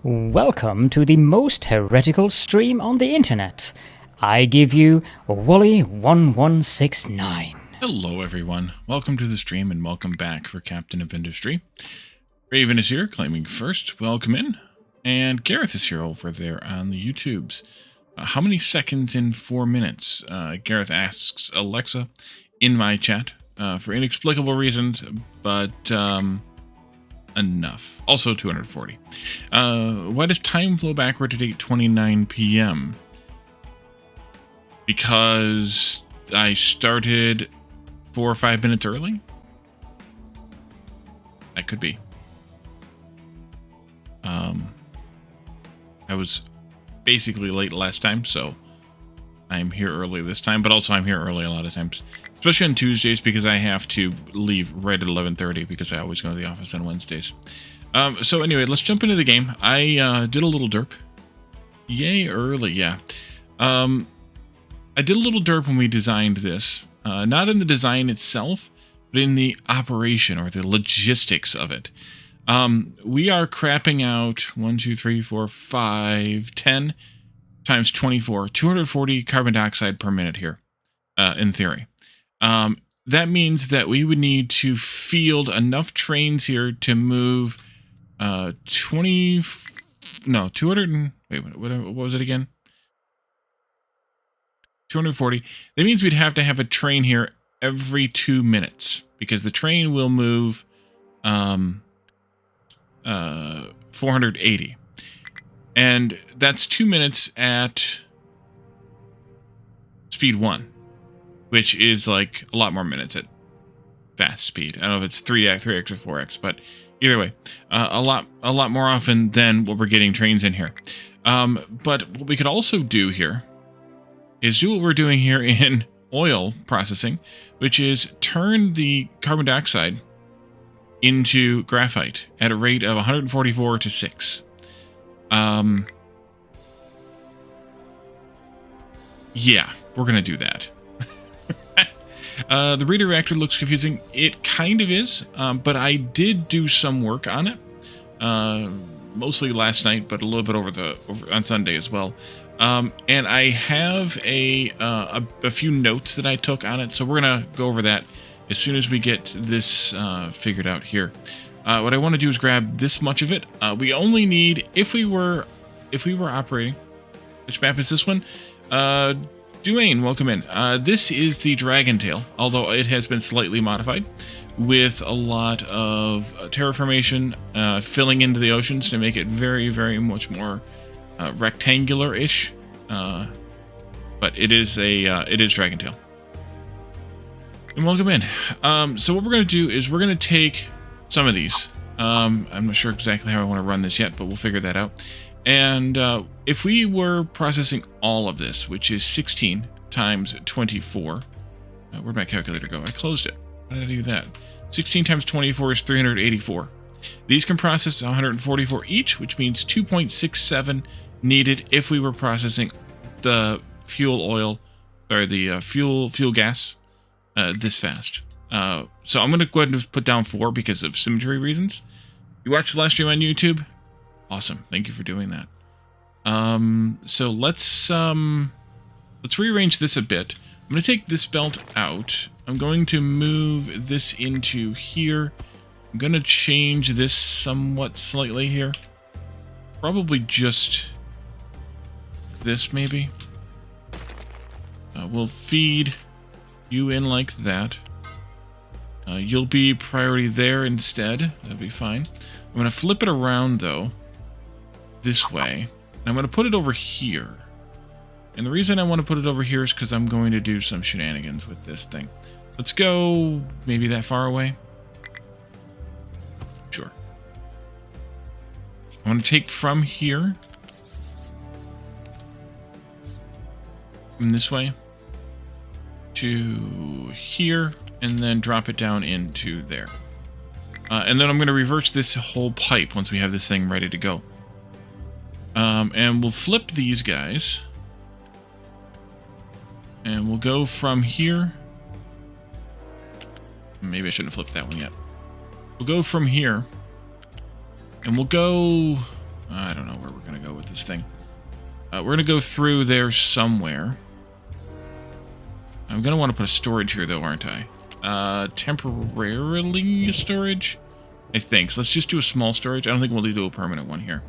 Welcome to the most heretical stream on the internet. I give you Wooly1169. Hello everyone, welcome to the stream and welcome back for Captain of Industry. Raven is here, claiming first, welcome in. And Gareth is here over there on the YouTubes. How many seconds in 4 minutes? Gareth asks Alexa in my chat for inexplicable reasons, but enough. Also 240. Why does time flow backward at 8:29 p.m.? Because I started 4 or 5 minutes early? That could be. I was basically late last time, so I'm here early this time, but also I'm here early a lot of times. Especially on Tuesdays because I have to leave right at 11:30 because I always go to the office on Wednesdays. So anyway, let's jump into the game. I did a little derp. Yay, early, yeah. I did a little derp when we designed this. Not in the design itself, but in the operation or the logistics of it. We are crapping out 1, 2, 3, 4, 5, 10 times 24, 240 carbon dioxide per minute here, in theory. That means that we would need to field enough trains here to move 200, wait, what was it again? 240. That means we'd have to have a train here every 2 minutes because the train will move 480. And that's 2 minutes at speed 1, which is like a lot more minutes at fast speed. I don't know if it's 3x or 4x, but either way, a lot more often than what we're getting trains in here. But what we could also do here is do what we're doing here in oil processing, which is turn the carbon dioxide into graphite at a rate of 144 to 6. Yeah, we're going to do that. The Breeder Reactor looks confusing. It kind of is, but I did do some work on it. Mostly last night, but a little bit on Sunday as well. And I have a few notes that I took on it, so we're going to go over that as soon as we get this figured out here. What I want to do is grab this much of it. We only need, if we were operating, which map is this one? Duane, welcome in. This is the Dragon Tail, although it has been slightly modified with a lot of terraformation, filling into the oceans to make it very, very much more rectangular-ish. But it is Dragon Tail. And welcome in. So what we're going to do is we're going to take some of these. I'm not sure exactly how I want to run this yet, but we'll figure that out. And if we were processing all of this, which is 16 times 24, where'd my calculator go? I closed it. Why did I do that? 16 times 24 is 384. These can process 144 each, which means 2.67 needed if we were processing the fuel oil, or the fuel gas this fast. So I'm going to go ahead and put down 4 because of symmetry reasons. You watched the last stream on YouTube? Awesome. Thank you for doing that. So let's rearrange this a bit. I'm going to take this belt out. I'm going to move this into here. I'm going to change this somewhat slightly here. Probably just this, maybe. We'll feed you in like that. You'll be priority there instead. That'll be fine. I'm going to flip it around, though, this way. And I'm going to put it over here. And the reason I want to put it over here is because I'm going to do some shenanigans with this thing. Let's go maybe that far away. Sure. I want to take from here. In this way. To here. And then drop it down into there. And then I'm going to reverse this whole pipe once we have this thing ready to go. And we'll flip these guys. And we'll go from here. Maybe I shouldn't have flipped that one yet. We'll go from here. And we'll go I don't know where we're going to go with this thing. We're going to go through there somewhere. I'm going to want to put a storage here, though, aren't I? Temporarily storage? I think. So let's just do a small storage. I don't think we'll do a permanent one here.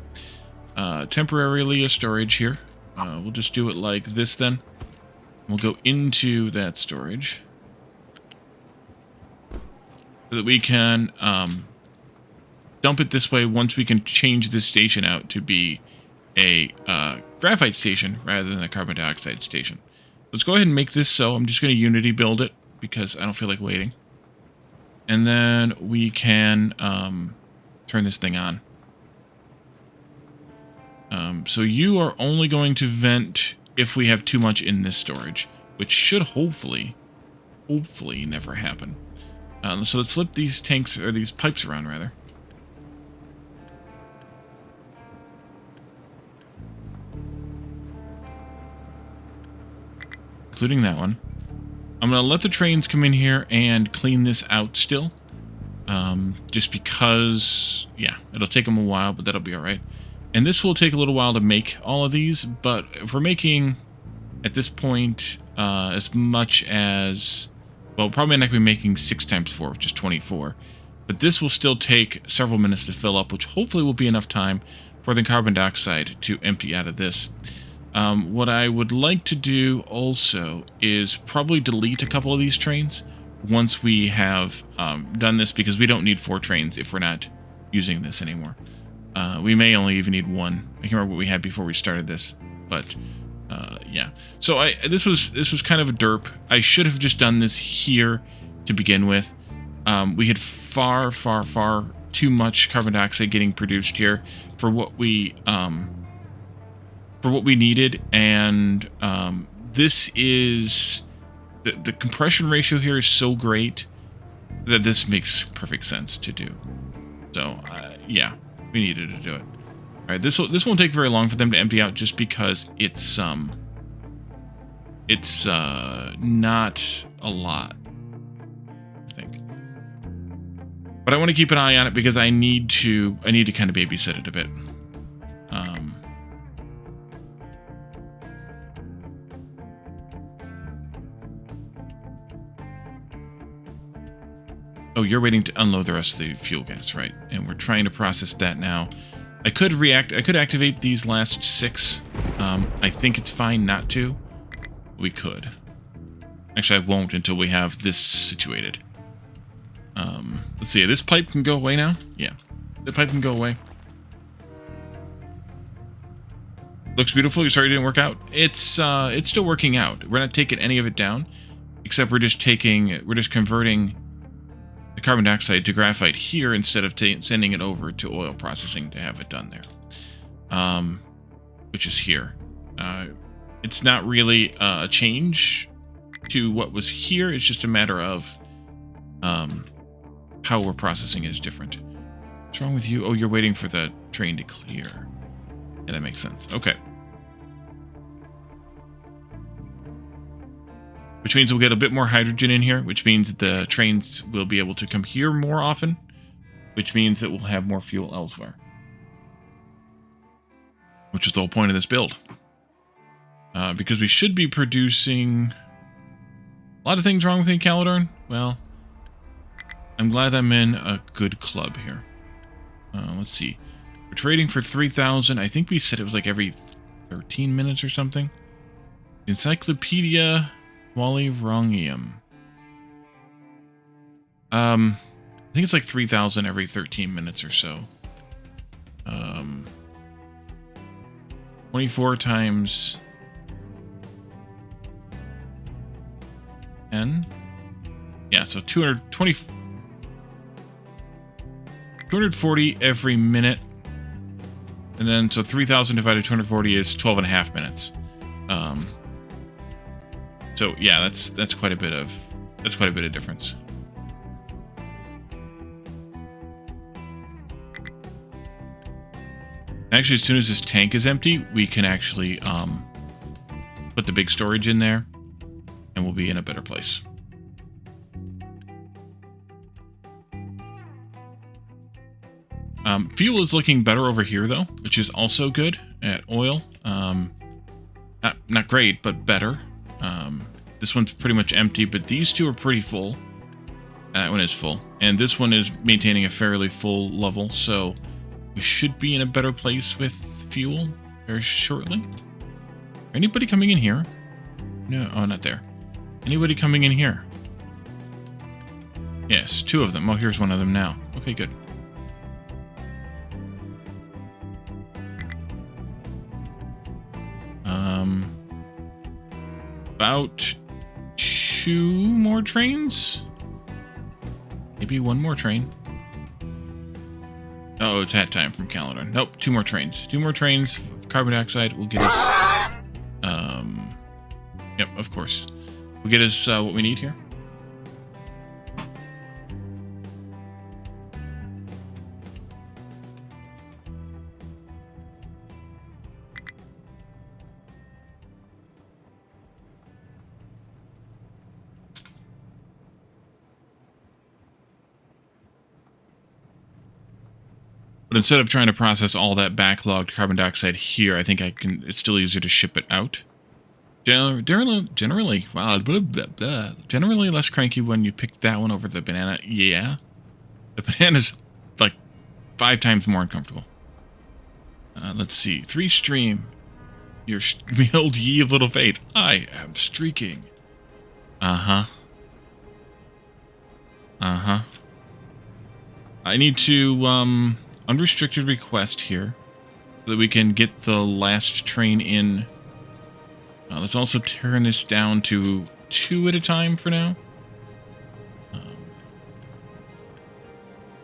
Temporarily a storage here. We'll just do it like this then. We'll go into that storage. So that we can dump it this way once we can change this station out to be a graphite station rather than a carbon dioxide station. Let's go ahead and make this so. I'm just going to Unity build it because I don't feel like waiting. And then we can turn this thing on. So you are only going to vent if we have too much in this storage, which should hopefully never happen. So let's flip these tanks, or these pipes around, rather. Including that one. I'm going to let the trains come in here and clean this out still. Just because, yeah, it'll take them a while, but that'll be alright. And this will take a little while to make all of these, but if we're making, at this point, as much as, well, probably not going to be making 6 times 4, which is 24. But this will still take several minutes to fill up, which hopefully will be enough time for the carbon dioxide to empty out of this. What I would like to do also is probably delete a couple of these trains once we have done this, because we don't need 4 trains if we're not using this anymore. We may only even need 1. I can't remember what we had before we started this, but yeah. So this was kind of a derp. I should have just done this here to begin with. We had far too much carbon dioxide getting produced here for what we needed, and this is the compression ratio here is so great that this makes perfect sense to do. So yeah, we needed to do it. All right, this won't take very long for them to empty out, just because it's not a lot, I think. But I want to keep an eye on it because I need to kind of babysit it a bit. Oh, you're waiting to unload the rest of the fuel gas, right? And we're trying to process that now. I could activate these last 6. I think it's fine not to. We could. Actually, I won't until we have this situated. Let's see. This pipe can go away now. Yeah, the pipe can go away. Looks beautiful. You're sorry it didn't work out. It's still working out. We're not taking any of it down, except we're just converting the carbon dioxide to graphite here instead of sending it over to oil processing to have it done there, which is here. It's not really a change to what was here. It's just a matter of how we're processing it is different. What's wrong with you? Oh, you're waiting for the train to clear. Yeah, that makes sense. Okay. Which means we'll get a bit more hydrogen in here, which means the trains will be able to come here more often, which means that we'll have more fuel elsewhere. Which is the whole point of this build. Because we should be producing a lot of things wrong with me, Caledorn. Well, I'm glad I'm in a good club here. Let's see. We're trading for 3,000. I think we said it was like every 13 minutes or something. Encyclopedia Wally Wrongium. I think it's like 3,000 every 13 minutes or so. 24 times 10. Yeah, so 240 every minute. And then, so 3,000 divided 240 is 12 and a half minutes. So yeah, that's quite a bit of difference. Actually, as soon as this tank is empty, we can actually put the big storage in there, and we'll be in a better place. Fuel is looking better over here, though, which is also good at oil. Not great, but better. This one's pretty much empty, but these two are pretty full. That one is full. And this one is maintaining a fairly full level, so we should be in a better place with fuel very shortly. Anybody coming in here? No, oh, not there. Anybody coming in here? Yes, 2 of them. Oh, here's one of them now. Okay, good. About 2 more trains? Maybe 1 more train. Oh, it's hat time from calendar. Nope, 2 more trains. 2 more trains. Carbon dioxide will get us... Yep, of course. Will get us what we need here. But instead of trying to process all that backlogged carbon dioxide here, I think I can. It's still easier to ship it out. Generally, wow, blah, blah, blah. Generally less cranky when you pick that one over the banana. Yeah, the banana's like 5 times more uncomfortable. Let's see, 3 stream. Your behold ye of little faith. I am streaking. I need to unrestricted request here so that we can get the last train in. Let's also turn this down to 2 at a time for now.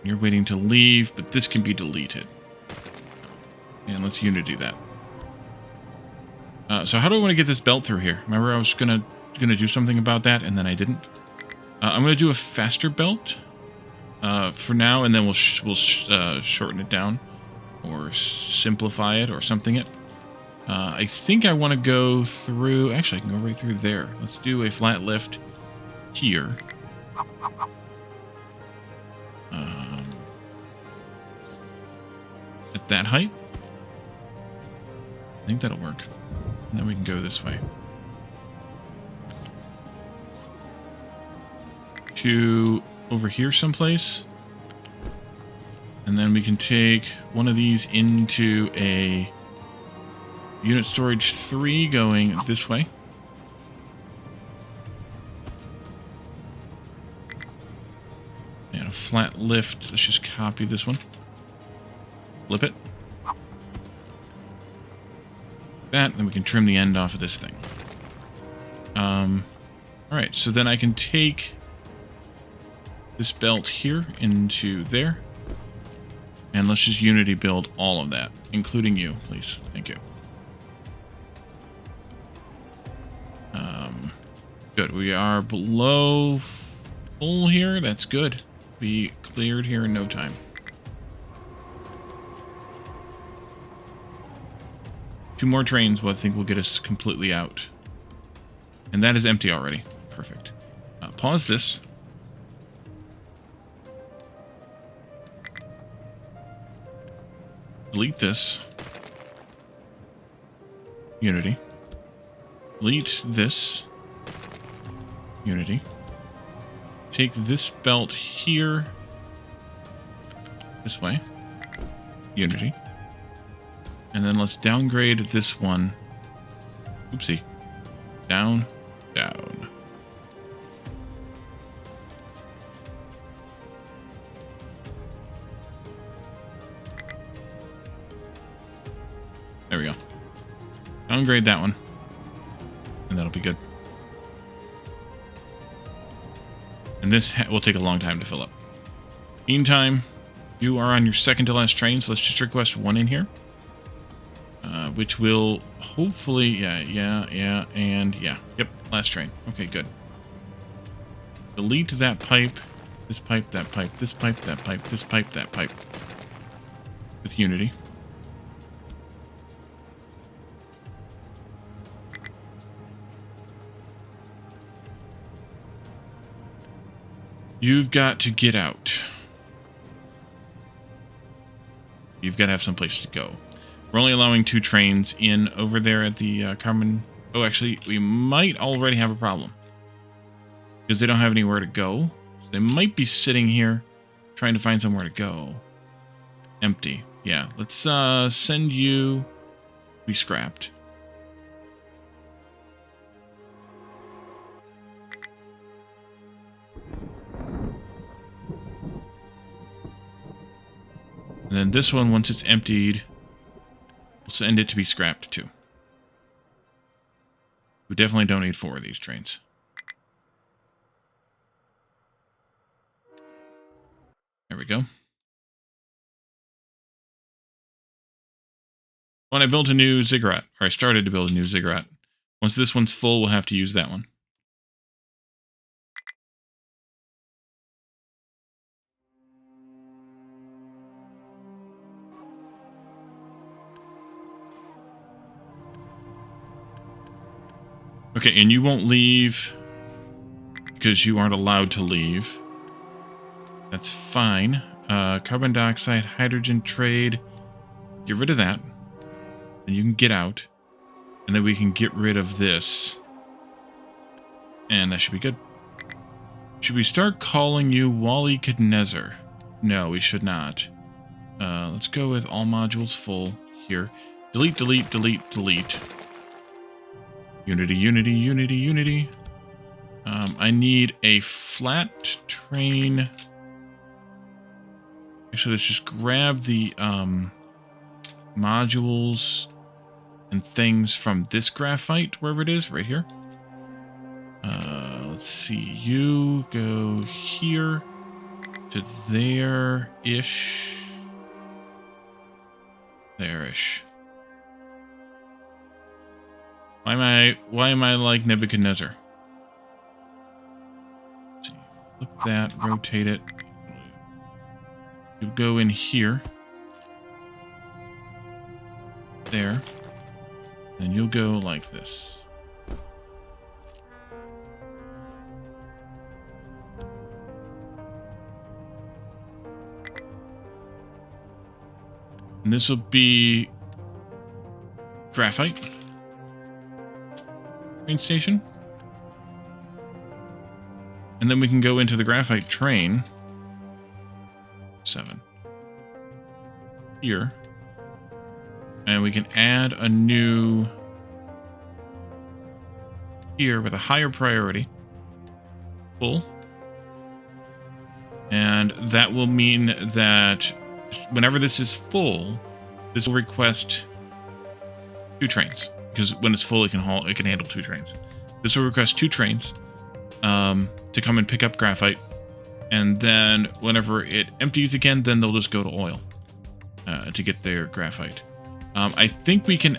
You're waiting to leave, but this can be deleted. And let's Unity that. So how do I want to get this belt through here? Remember I was gonna do something about that, and then I didn't. I'm gonna do a faster belt for now, and then we'll shorten it down, or simplify it, or something it. I think I want to go through... Actually, I can go right through there. Let's do a flat lift here. At that height. I think that'll work. And then we can go this way. To over here someplace. And then we can take one of these into a unit storage 3 going this way. And a flat lift. Let's just copy this one. Flip it. That, then we can trim the end off of this thing. Alright, so then I can take this belt here into there. And let's just Unity build all of that, including you, please. Thank you. Good. We are below full here. That's good. Be cleared here in no time. Two more trains, I think will get us completely out. And that is empty already. Perfect. Pause this. Delete this. Unity. Delete this. Unity. Take this belt here. This way. Unity. And then let's downgrade this one. Oopsie. Down. Down. There we go. Downgrade that one. And that'll be good. And this will take a long time to fill up. Meantime, you are on your second to last train, so let's just request one in here. Which will hopefully, yeah, and yeah. Yep, last train. Okay, good. Delete that pipe, this pipe, that pipe, this pipe, that pipe, this pipe, that pipe. With Unity. You've got to get out. You've got to have some place to go. We're only allowing 2 trains in over there at the carbon. Oh, actually, we might already have a problem. Because they don't have anywhere to go. So they might be sitting here trying to find somewhere to go. Empty. Yeah, let's send you... Be scrapped. And then this one, once it's emptied, we'll send it to be scrapped too. We definitely don't need 4 of these trains. There we go. When I built a new ziggurat, or I started to build a new ziggurat, once this one's full, we'll have to use that one. Okay, and you won't leave because you aren't allowed to leave. That's fine. Carbon dioxide, hydrogen trade. Get rid of that. Then you can get out. And then we can get rid of this. And that should be good. Should we start calling you Wally Knezer? No, we should not. Let's go with all modules full here. Delete, delete, delete, delete. Unity, unity, unity, unity. I need a flat train. Actually, let's just grab the modules and things from this graphite, wherever it is, right here. Let's see. You go here to there-ish. There-ish. Why am I like Nebuchadnezzar? Let's see. Flip that, rotate it. You go in here. There. And you'll go like this. And this will be graphite. Train station. And then we can go into the graphite train. 7. Here. And we can add a new here with a higher priority. Full. And that will mean that whenever this is full, this will request 2 trains. Because when it's full, it can handle 2 trains. This will request 2 trains to come and pick up graphite. And then whenever it empties again, then they'll just go to oil to get their graphite. I think we can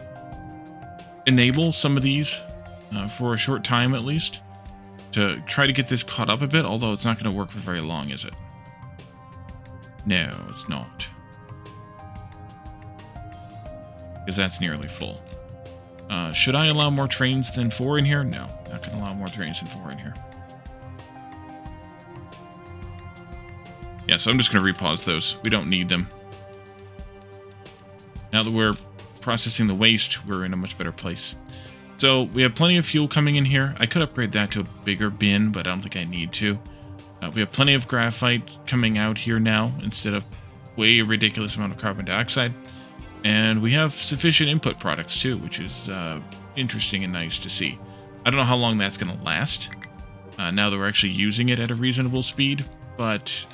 enable some of these for a short time at least to try to get this caught up a bit, although it's not going to work for very long, is it? No, it's not. Because that's nearly full. Should I allow more trains than 4 in here? No, not going to allow more trains than 4 in here. Yeah, so I'm just going to repause those. We don't need them. Now that we're processing the waste, we're in a much better place. So we have plenty of fuel coming in here. I could upgrade that to a bigger bin, but I don't think I need to. We have plenty of graphite coming out here now instead of way a ridiculous amount of carbon dioxide. And we have sufficient input products too, which is interesting and nice to see. I don't know how long that's going to last now that we're actually using it at a reasonable speed, but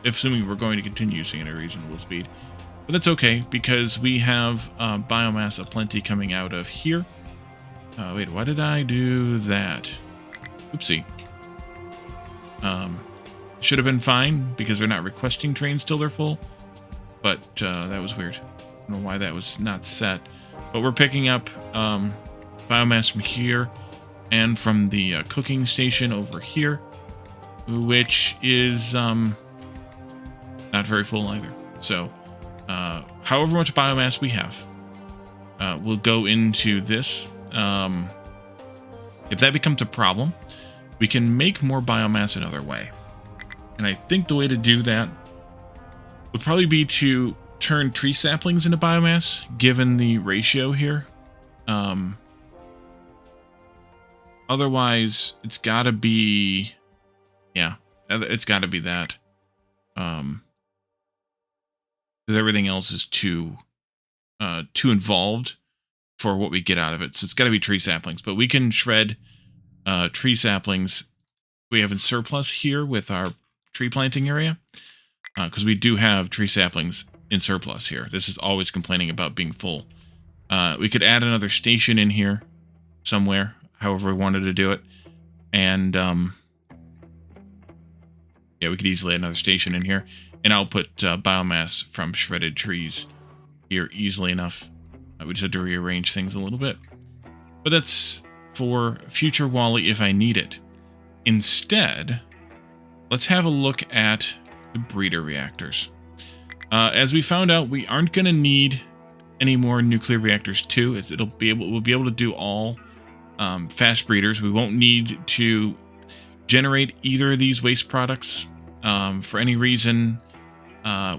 assuming we're going to continue using it at a reasonable speed. But that's okay, because we have biomass aplenty coming out of here. Wait, why did I do that? Oopsie. Should have been fine, because they're not requesting trains till they're full. But that was weird. I don't know why that was not set. But we're picking up biomass from here and from the cooking station over here, which is not very full either. So, however much biomass we have, will go into this. If that becomes a problem, we can make more biomass another way. And I think the way to do that would probably be to turn tree saplings into biomass, given the ratio here. Otherwise, it's got to be... Yeah, it's got to be that. Because everything else is too involved for what we get out of it. So it's got to be tree saplings. But we can shred tree saplings we have in surplus here with our tree planting area. Because we do have tree saplings in surplus here. This is always complaining about being full. We could add another station in here somewhere, however we wanted to do it. And, yeah, we could easily add another station in here. And I'll put biomass from shredded trees here easily enough. We just have to rearrange things a little bit. But that's for future Wally if I need it. Instead, let's have a look at the breeder reactors. As we found out, we aren't going to need any more nuclear reactors too. We'll be able to do all fast breeders. We won't need to generate either of these waste products for any reason.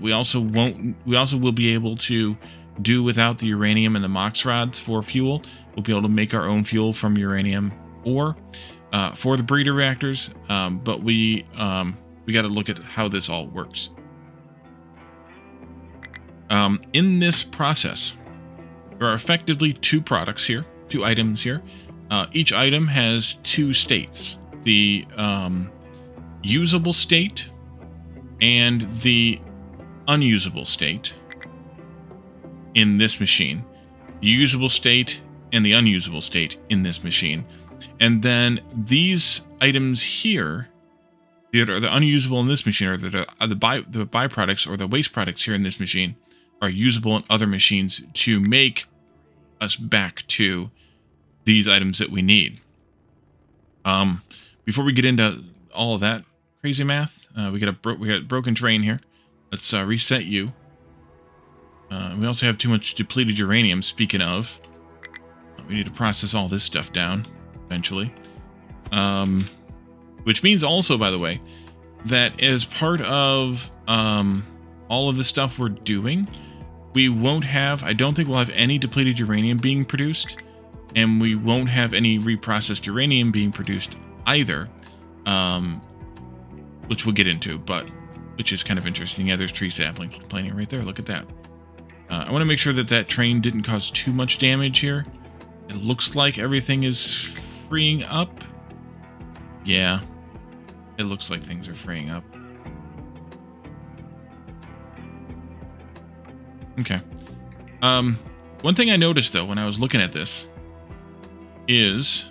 We also will be able to do without the uranium and the MOX rods for fuel. We'll be able to make our own fuel from uranium ore for the breeder reactors. But we got to look at how this all works. In this process, there are effectively two products here, two items here. Each item has two states: the usable state and the unusable state in this machine. The usable state and the unusable state in this machine. And then these items here, the unusable in this machine, or the byproducts or the waste products here in this machine, are usable in other machines to make us back to these items that we need. Before we get into all of that crazy math, we got broken terrain here. Let's reset you. We also have too much depleted uranium. Speaking of, we need to process all this stuff down eventually. Which means also, by the way, that as part of all of the stuff we're doing, we won't have, I don't think we'll have any depleted uranium being produced, and we won't have any reprocessed uranium being produced either, which we'll get into, but which is kind of interesting. Yeah, there's tree saplings complaining right there. Look at that. I want to make sure that that train didn't cause too much damage here. It looks like everything is freeing up. Yeah, it looks like things are freeing up. Okay. One thing I noticed, though, when I was looking at this is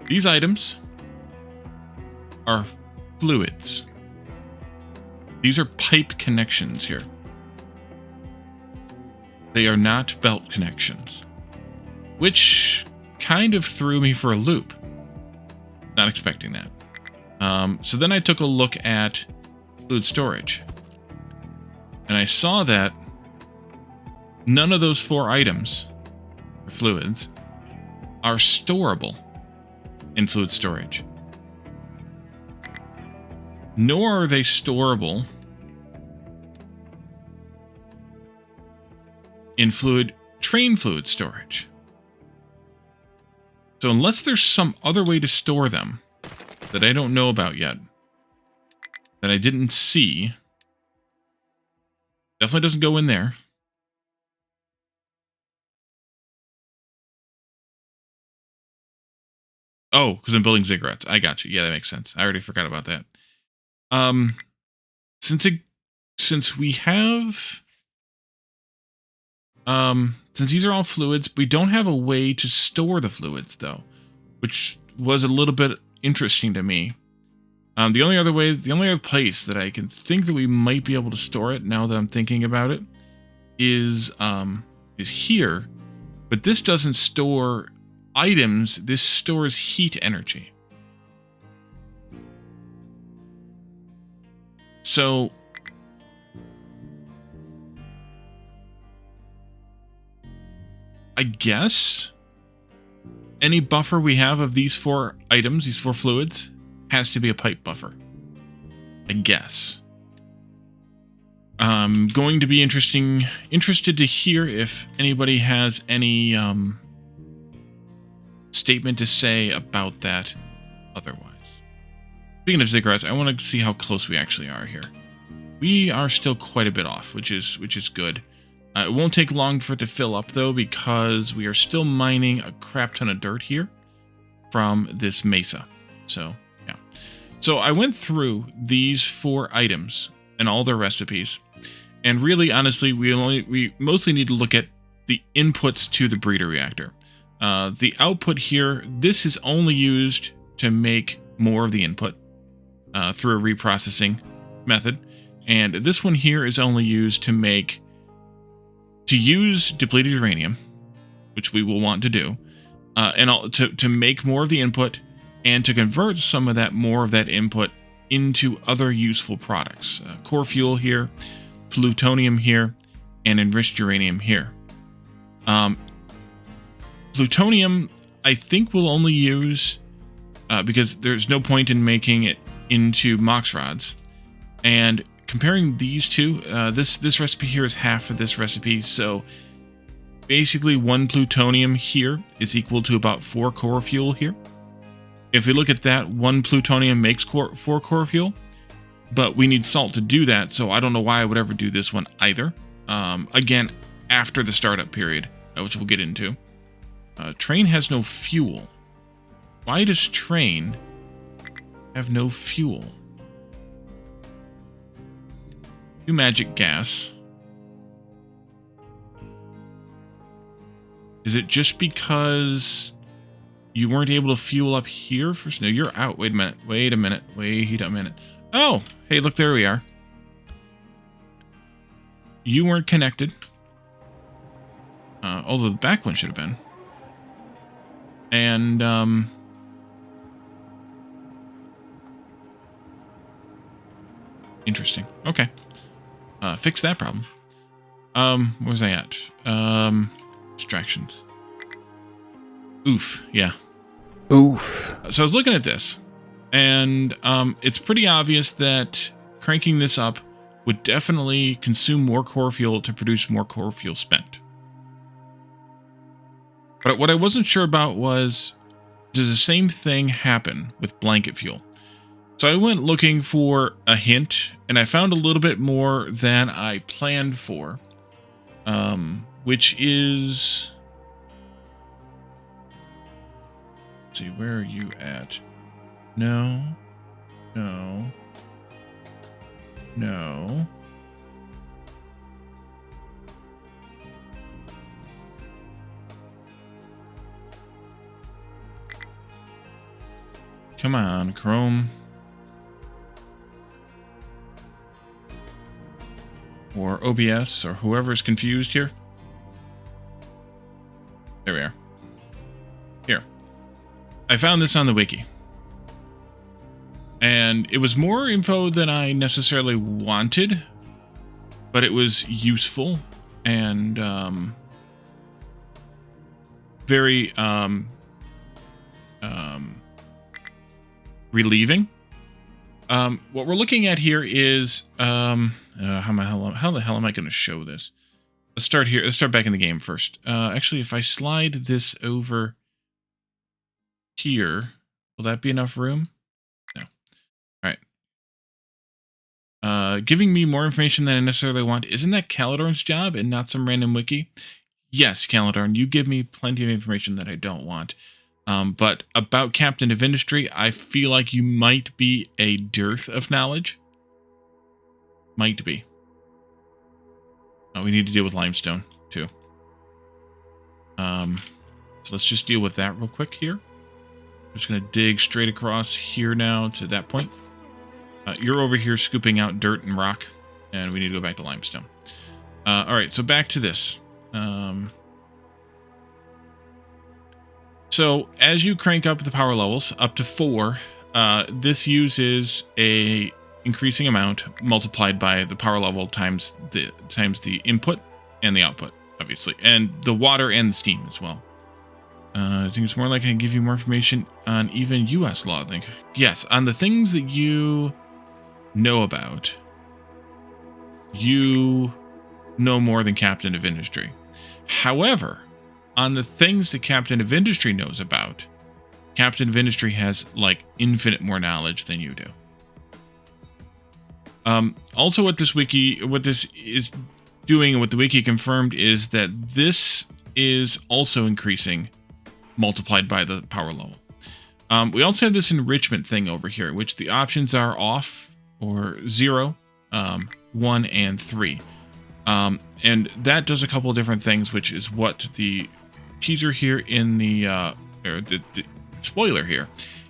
these items are fluids. These are pipe connections here. They are not belt connections, which kind of threw me for a loop. Not expecting that. So then I took a look at fluid storage, and I saw that none of those four items, or fluids, are storable in fluid storage. Nor are they storable in train fluid storage. So unless there's some other way to store them that I don't know about yet, that I didn't see, definitely doesn't go in there. Oh, because I'm building ziggurats. I got you. Yeah, that makes sense. I already forgot about that. Since we have, since these are all fluids, we don't have a way to store the fluids, though, which was a little bit interesting to me. The only other place that I can think that we might be able to store it, now that I'm thinking about it, is here. But this doesn't store items. This stores heat energy. So I guess any buffer we have of these four items, these four fluids, has to be a pipe buffer. I guess. Going to be interested to hear if anybody has any statement to say about that otherwise. Speaking of ziggurats, I want to see how close we actually are here. We are still quite a bit off, which is good. It won't take long for it to fill up, though, because we are still mining a crap ton of dirt here from this mesa. So, yeah. So I went through these 4 items and all their recipes, and really, honestly, we mostly need to look at the inputs to the breeder reactor. The output here, this is only used to make more of the input through a reprocessing method, and this one here is only used to use depleted uranium, which we will want to do, and to make more of the input and to convert some of that more of that input into other useful products. Core fuel here, plutonium here, and enriched uranium here. Plutonium, I think we'll only use because there's no point in making it into mox rods. And comparing these two, this recipe here is half of this recipe, so basically 1 plutonium here is equal to about 4 core fuel here. If we look at that, 1 plutonium makes 4 core fuel, but we need salt to do that, so I don't know why I would ever do this one either. Again, after the startup period, which we'll get into. Train has no fuel. Why does train have no fuel? 2 magic gas. Is it just because you weren't able to fuel up here first? No, you're out. Wait a minute. Wait a minute. Oh, hey, look, there we are. You weren't connected. Although the back one should have been. And, interesting. Okay. Fix that problem. Where was I at? Distractions. Oof, yeah. Oof. So I was looking at this, and it's pretty obvious that cranking this up would definitely consume more core fuel to produce more core fuel spent. But what I wasn't sure about was, does the same thing happen with blanket fuel? So I went looking for a hint, and I found a little bit more than I planned for, which is... Let's see, where are you at? No. Come on, Chrome. Or OBS, or whoever's confused here. There we are. Here. I found this on the wiki. And it was more info than I necessarily wanted, but it was useful and very relieving. What we're looking at here is how the hell am I going to show this? Let's start here. Let's start back in the game first. Actually, if I slide this over here, will that be enough room? No. All right. Giving me more information than I necessarily want. Isn't that Calidorn's job and not some random wiki? Yes, Calidorn, you give me plenty of information that I don't want. But about Captain of Industry, I feel like you might be a dearth of knowledge. Might be. We need to deal with limestone, too. So let's just deal with that real quick here. I'm just going to dig straight across here now to that point. You're over here scooping out dirt and rock, and we need to go back to limestone. All right, so back to this. So as you crank up the power levels up to 4, this uses a increasing amount multiplied by the power level times the input and the output, obviously, and the water and the steam as well. I think it's more like I can give you more information on even U.S. law. I think yes, on the things that you know about. you know more than Captain of Industry. However, on the things that Captain of Industry knows about, Captain of Industry has like infinite more knowledge than you do. Also, what this is doing, and what the wiki confirmed, is that this is also increasing, multiplied by the power level. We also have this enrichment thing over here, which the options are off or 0, 1, and 3. And that does a couple of different things, which is what the teaser here in the spoiler here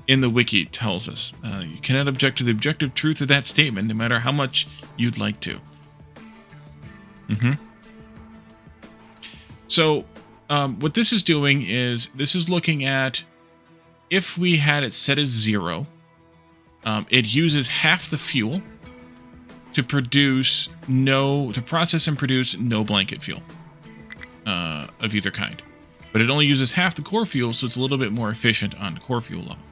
in the wiki tells us. You cannot object to the objective truth of that statement, no matter how much you'd like to. So what this is doing is this is looking at, if we had it set as 0, it uses half the fuel to process and produce no blanket fuel of either kind. But it only uses half the core fuel, so it's a little bit more efficient on the core fuel level.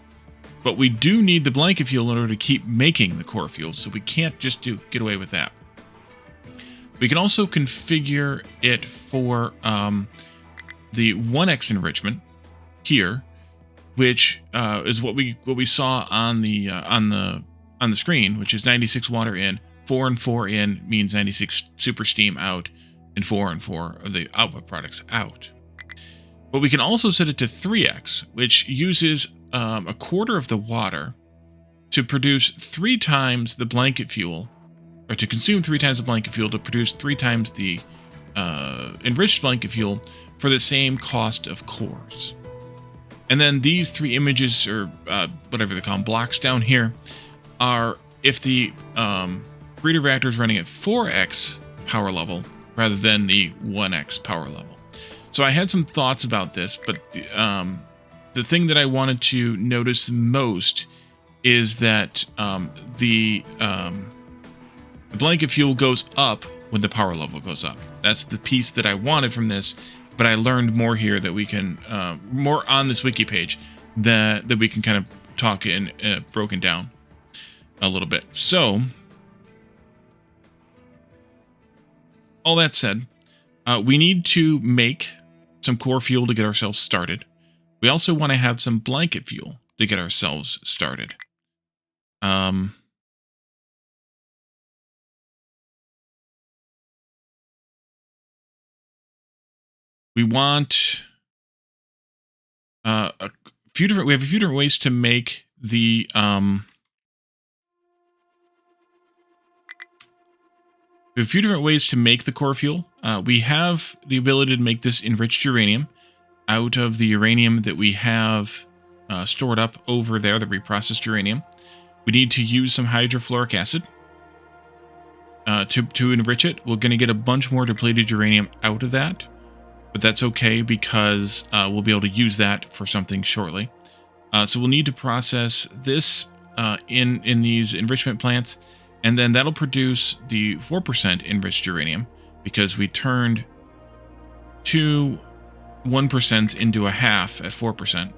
But we do need the blanket fuel in order to keep making the core fuel, so we can't just get away with that. We can also configure it for the 1x enrichment here, which is what we saw on the screen, which is 96 water in, 4 and 4 in means 96 super steam out, and 4 and 4 of the output products out. But we can also set it to 3x, which uses a quarter of the water to produce 3 times the blanket fuel, or to consume 3 times the blanket fuel to produce 3 times the enriched blanket fuel for the same cost of cores. And then these 3 images, or whatever they call them, blocks down here, are if the Breeder Reactor is running at 4x power level rather than the 1x power level. So I had some thoughts about this, but the thing that I wanted to notice most is that the blanket fuel goes up when the power level goes up. That's the piece that I wanted from this, but I learned more here that we can, more on this wiki page, that we can kind of talk in broken down a little bit. So, all that said, we need to make some core fuel to get ourselves started. We also want to have some blanket fuel to get ourselves started. We want we have a few different ways to make the core fuel. We have the ability to make this enriched uranium out of the uranium that we have stored up over there, the reprocessed uranium. We need to use some hydrofluoric acid to enrich it. We're going to get a bunch more depleted uranium out of that, but that's okay because we'll be able to use that for something shortly. So we'll need to process this in these enrichment plants, and then that'll produce the 4% enriched uranium because we turned 1% into a half at 4%.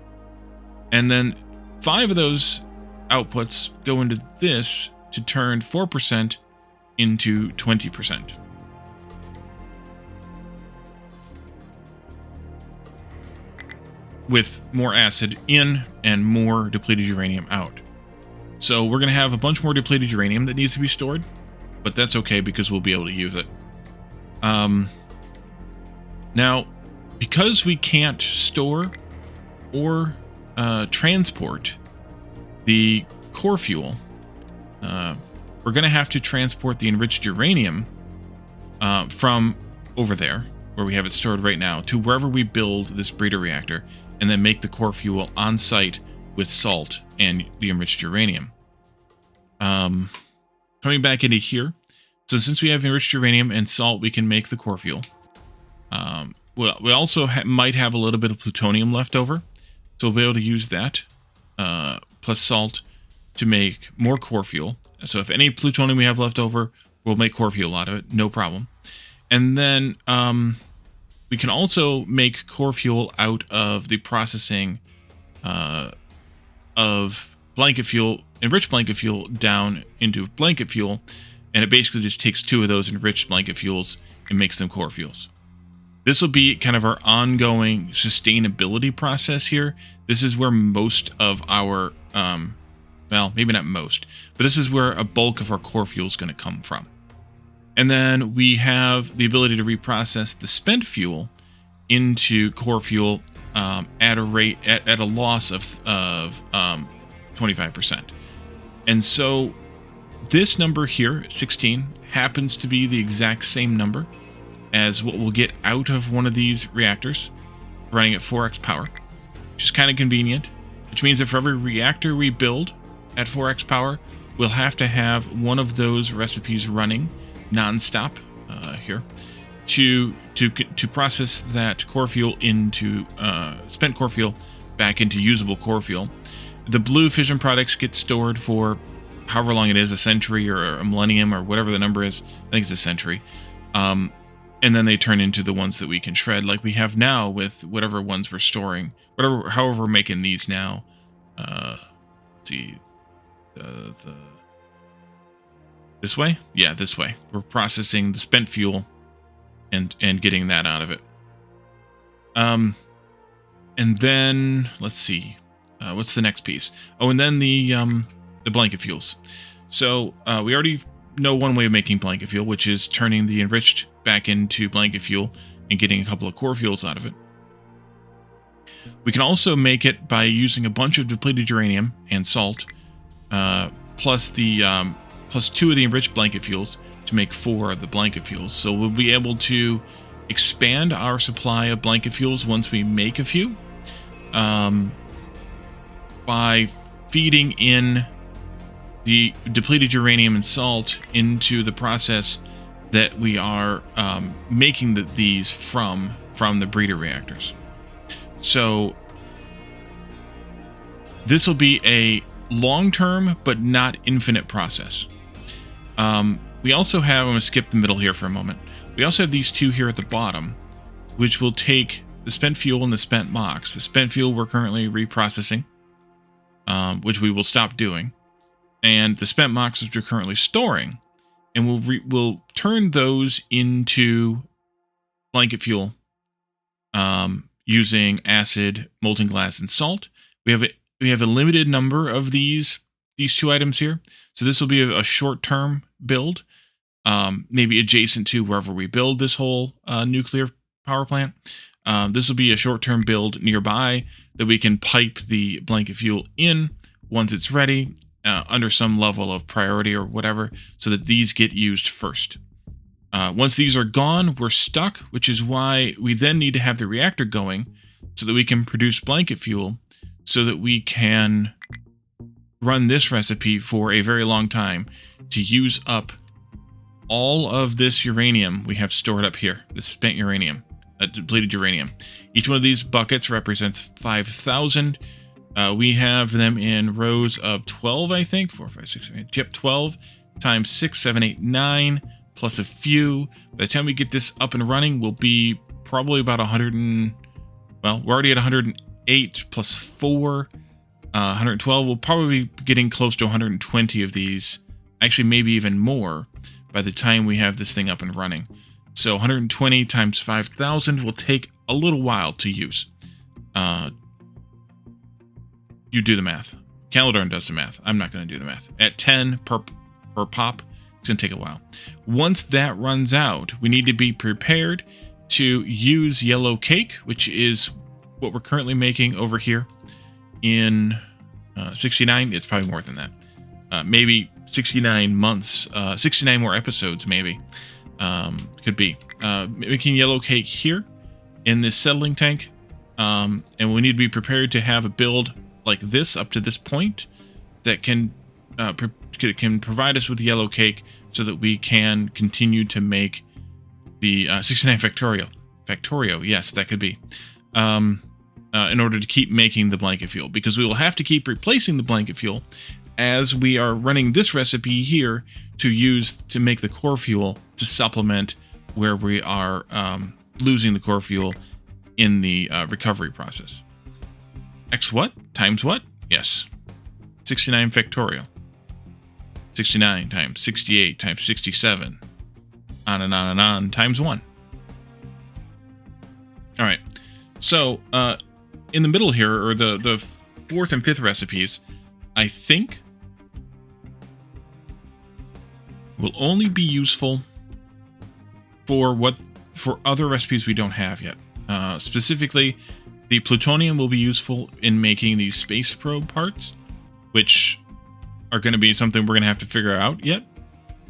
And then 5 of those outputs go into this to turn 4% into 20%. With more acid in and more depleted uranium out. So we're going to have a bunch more depleted uranium that needs to be stored, but that's okay because we'll be able to use it. Now, because we can't store or transport the core fuel, we're going to have to transport the enriched uranium from over there, where we have it stored right now, to wherever we build this breeder reactor, and then make the core fuel on site with salt and the enriched uranium. Coming back into here, so since we have enriched uranium and salt, we can make the core fuel. Well, we also might have a little bit of plutonium left over, so we'll be able to use that plus salt to make more core fuel. So if any plutonium we have left over, we'll make core fuel out of it, no problem. And then we can also make core fuel out of the processing of blanket fuel, enriched blanket fuel down into blanket fuel, And it basically just takes 2 of those enriched blanket fuels and makes them core fuels. This will be kind of our ongoing sustainability process here. This is where most of our, well, maybe not most, but this is where a bulk of our core fuel is going to come from. And then we have the ability to reprocess the spent fuel into core fuel at a rate at a loss of 25%. And so this number here, 16, happens to be the exact same number as what we'll get out of one of these reactors running at 4x power, which is kind of convenient, which means that for every reactor we build at 4x power, we'll have to have one of those recipes running non-stop here to process that core fuel into spent core fuel back into usable core fuel. The blue fission products get stored for however long it is, a century or a millennium or whatever the number is. I think it's a century. And then they turn into the ones that we can shred, like we have now with whatever ones we're storing, however we're making these now. Let's see, this way? Yeah, this way. We're processing the spent fuel and getting that out of it. And then let's see, what's the next piece? Oh, and then the blanket fuels. So we already know one way of making blanket fuel, which is turning the enriched back into blanket fuel and getting a couple of core fuels out of it. We can also make it by using a bunch of depleted uranium and salt, plus 2 of the enriched blanket fuels to make 4 of the blanket fuels. So we'll be able to expand our supply of blanket fuels once we make a few by feeding in the depleted uranium and salt into the process that we are making these from the breeder reactors. So this will be a long-term but not infinite process. We also have, I'm going to skip the middle here for a moment. We also have these 2 here at the bottom, which will take the spent fuel and the spent MOX. The spent fuel we're currently reprocessing, which we will stop doing, and the spent MOX which we're currently storing, and we'll turn those into blanket fuel using acid, molten glass, and salt. We have a limited number of these 2 items here, so this will be a short-term build, maybe adjacent to wherever we build this whole nuclear power plant. This will be a short-term build nearby that we can pipe the blanket fuel in once it's ready, under some level of priority or whatever, so that these get used first. Once these are gone, we're stuck, which is why we then need to have the reactor going so that we can produce blanket fuel, so that we can run this recipe for a very long time to use up all of this uranium we have stored up here, this spent uranium, depleted uranium. Each one of these buckets represents 5,000. We have them in rows of 12, I think. 4, 5, 6, 7, 8. Yep, 12 times 6, 7, 8, 9, plus a few. By the time we get this up and running, we'll be probably about 100 and... Well, we're already at 108 plus 4. 112. We'll probably be getting close to 120 of these. Actually, maybe even more by the time we have this thing up and running. So 120 times 5,000 will take a little while to use. You do the math. Calidorn does the math. I'm not going to do the math. At 10 per pop, it's going to take a while. Once that runs out, we need to be prepared to use yellow cake, which is what we're currently making over here in 69. It's probably more than that. Maybe 69 months, 69 more episodes, maybe. Could be. Making yellow cake here in this settling tank. And we need to be prepared to have a build like this up to this point that can provide us with yellow cake so that we can continue to make the 69 Factorio, yes, that could be. In order to keep making the blanket fuel, because we will have to keep replacing the blanket fuel as we are running this recipe here to make the core fuel to supplement where we are losing the core fuel in the recovery process. X what? Times what? Yes. 69 factorial. 69 times 68 times 67, on and on and on, times 1. All right, so in the middle here, or the 4th and 5th recipes, I think will only be useful for other recipes we don't have yet. Specifically, the plutonium will be useful in making these space probe parts, which are going to be something we're going to have to figure out yet.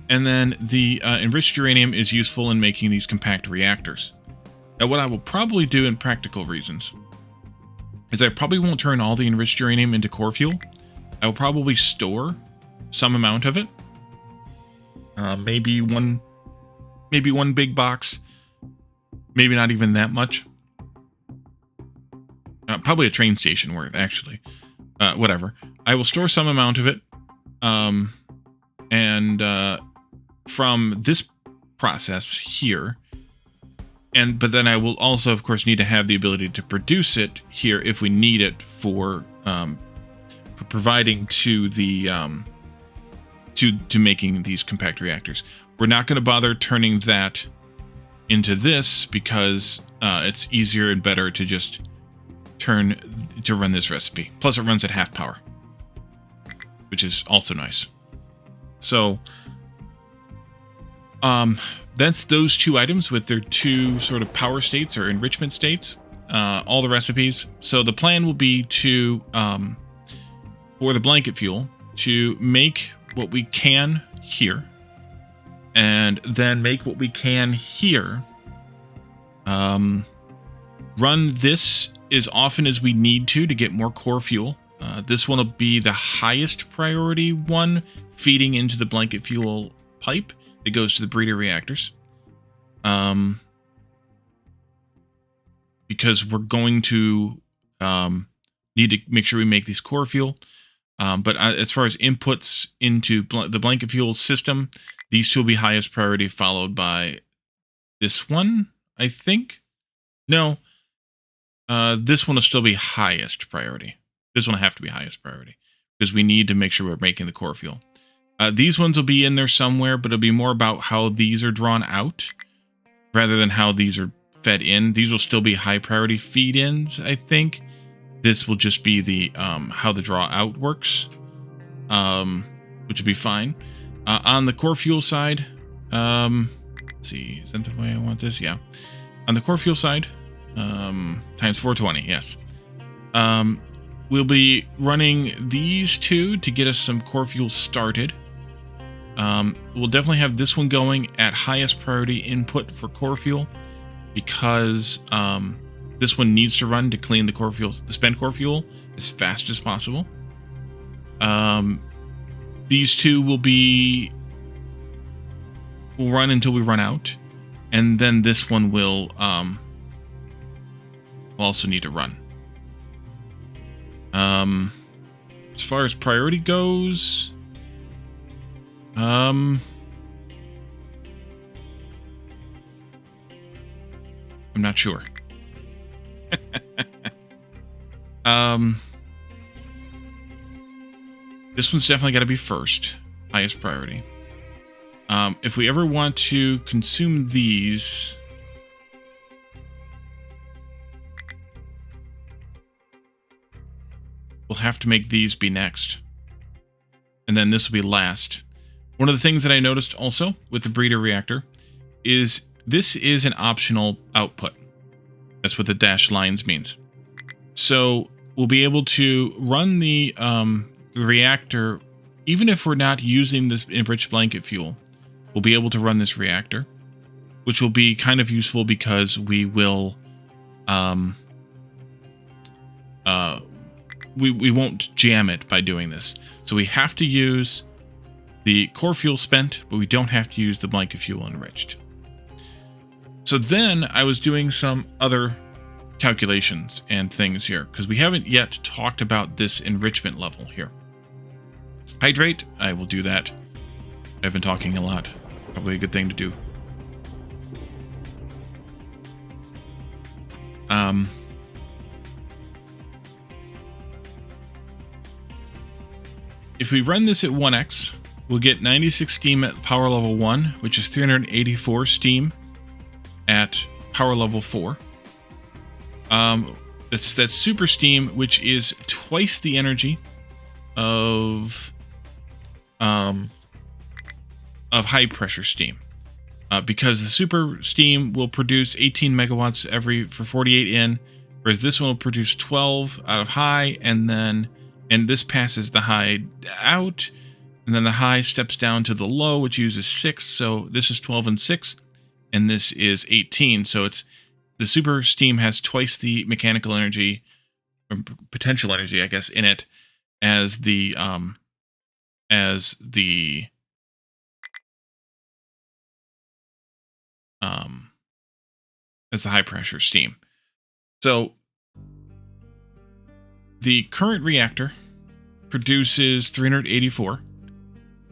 And then the enriched uranium is useful in making these compact reactors. Now, what I will probably do in practical reasons is I probably won't turn all the enriched uranium into core fuel. I will probably store some amount of it. Maybe one big box. Maybe not even that much. Probably a train station worth, actually. Whatever. I will store some amount of it. From this process here. But then I will also, of course, need to have the ability to produce it here if we need it for providing to the to making these compact reactors. We're not going to bother turning that into this because it's easier and better to just run this recipe. Plus, it runs at half power, which is also nice. So, that's those 2 items with their 2 sort of power states or enrichment states. All the recipes. So the plan will be to, for the blanket fuel, to make what we can here, and then make what we can here. Run this as often as we need to get more core fuel. This one will be the highest priority one, feeding into the blanket fuel pipe that goes to the breeder reactors. Because we're going to need to make sure we make these core fuel. But as far as inputs into the blanket fuel system, these 2 will be highest priority, followed by this one, I think. No, this one will still be highest priority. This one will have to be highest priority because we need to make sure we're making the core fuel. These ones will be in there somewhere, but it'll be more about how these are drawn out rather than how these are fed in. These will still be high priority feed-ins, I think. This will just be the how the draw out works, which will be fine. On the core fuel side, let's see, is that the way I want this? Yeah. On the core fuel side, times 420, yes. We'll be running these 2 to get us some core fuel started. We'll definitely have this one going at highest priority input for core fuel because this one needs to run to clean the core fuel, the spent core fuel, as fast as possible. These 2 will run until we run out, and then this one will also need to run. As far as priority goes, I'm not sure. This one's definitely got to be first, highest priority. If we ever want to consume these, we'll have to make these be next. And then this will be last. One of the things that I noticed also with the breeder reactor is this is an optional output. That's what the dashed lines means. So we'll be able to run the reactor, even if we're not using this enriched blanket fuel, we'll be able to run this reactor, which will be kind of useful because we will, we won't jam it by doing this. So we have to use the core fuel spent, but we don't have to use the blanket fuel enriched. So then I was doing some other calculations and things here, because we haven't yet talked about this enrichment level here. Hydrate, I will do that. I've been talking a lot. Probably a good thing to do. If we run this at 1x, we'll get 96 steam at power level 1, which is 384 steam at power level 4. That's super steam, which is twice the energy of high pressure steam. Because the super steam will produce 18 megawatts for 48 in, whereas this one will produce 12 out of high, and this passes the high out, and then the high steps down to the low, which uses 6. So this is 12 and 6, and this is 18. So the super steam has twice the mechanical energy, or potential energy, I guess, in it as the high pressure steam. So the current reactor produces 384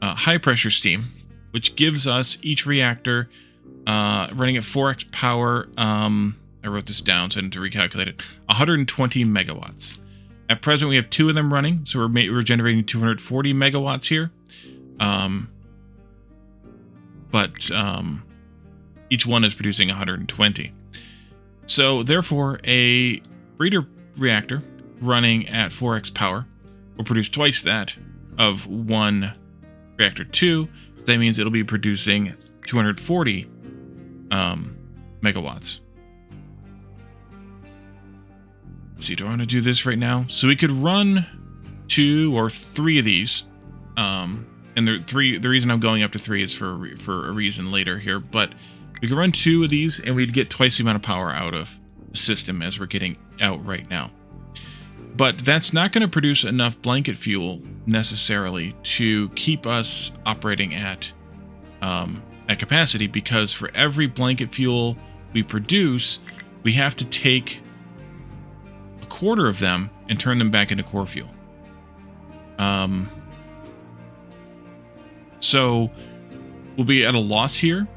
high pressure steam, which gives us each reactor running at 4x power. I wrote this down so I didn't have to recalculate it. 120 megawatts. At present, we have 2 of them running, so we're generating 240 megawatts here. But each one is producing 120. So therefore, a breeder reactor running at 4x power will produce twice that of one reactor 2. So that means it'll be producing 240 megawatts. Let's see, do I want to do this right now? So we could run 2 or 3 of these. And the reason I'm going up to 3 is for a reason later here, but we could run 2 of these and we'd get twice the amount of power out of the system as we're getting out right now. But that's not going to produce enough blanket fuel necessarily to keep us operating at capacity, because for every blanket fuel we produce, we have to take a quarter of them and turn them back into core fuel. So we'll be at a loss here,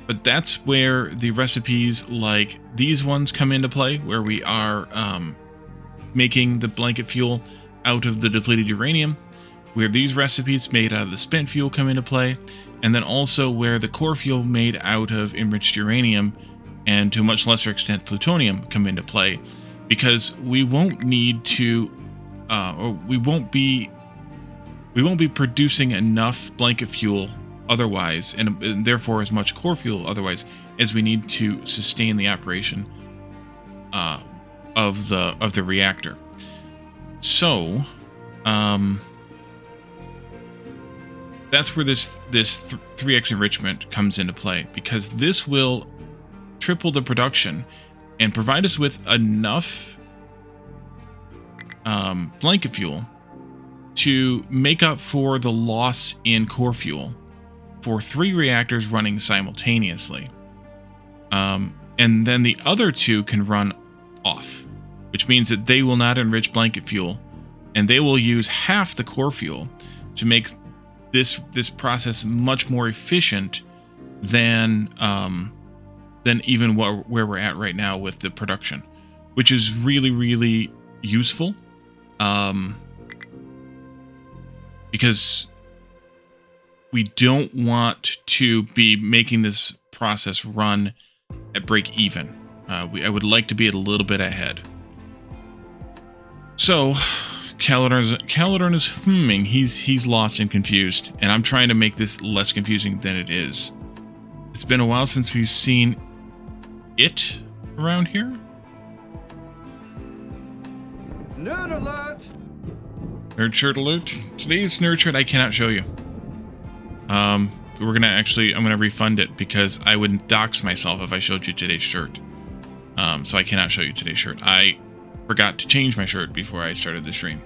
but that's where the recipes like these ones come into play, where we are making the blanket fuel out of the depleted uranium, where these recipes made out of the spent fuel come into play, and then also where the core fuel made out of enriched uranium and to a much lesser extent plutonium come into play, because we won't need to, or we won't be producing enough blanket fuel otherwise, and therefore as much core fuel otherwise, as we need to sustain the operation of the reactor. So that's where this 3x enrichment comes into play, because this will triple the production and provide us with enough blanket fuel to make up for the loss in core fuel for 3 reactors running simultaneously. And then the other 2 can run off, which means that they will not enrich blanket fuel, and they will use half the core fuel to make this process much more efficient than even where we're at right now with the production, which is really, really useful. Because we don't want to be making this process run at break even. I would like to be a little bit ahead. So Caladorn is humming. He's lost and confused, and I'm trying to make this less confusing than it is. It's been a while since we've seen it around here. Nerd alert! Nerd shirt alert. Today's nerd shirt I cannot show you. I'm gonna refund it because I would dox myself if I showed you today's shirt. So I cannot show you today's shirt. I forgot to change my shirt before I started the stream.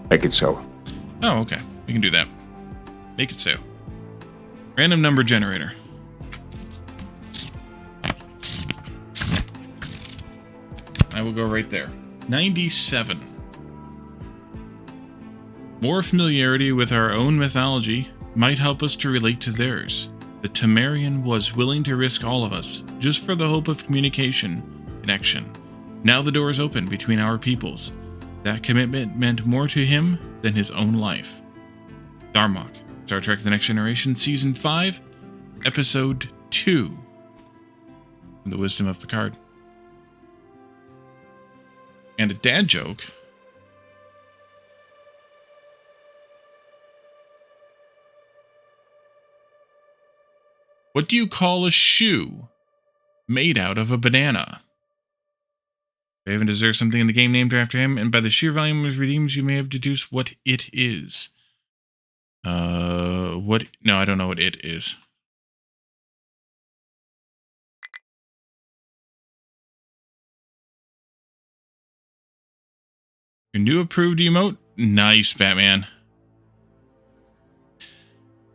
Make it so. Oh, okay. We can do that. Make it so. Random number generator. I will go right there. 97. More familiarity with our own mythology might help us to relate to theirs. The Temerian was willing to risk all of us, just for the hope of connection. Now the door is open between our peoples. That commitment meant more to him than his own life. Darmok, Star Trek The Next Generation, Season 5, Episode 2. The Wisdom of Picard. And a dad joke. What do you call a shoe made out of a banana? Raven deserves something in the game named after him, and by the sheer volume of redeems, you may have deduced what it is. What? No, I don't know what it is. Your new approved emote? Nice, Batman.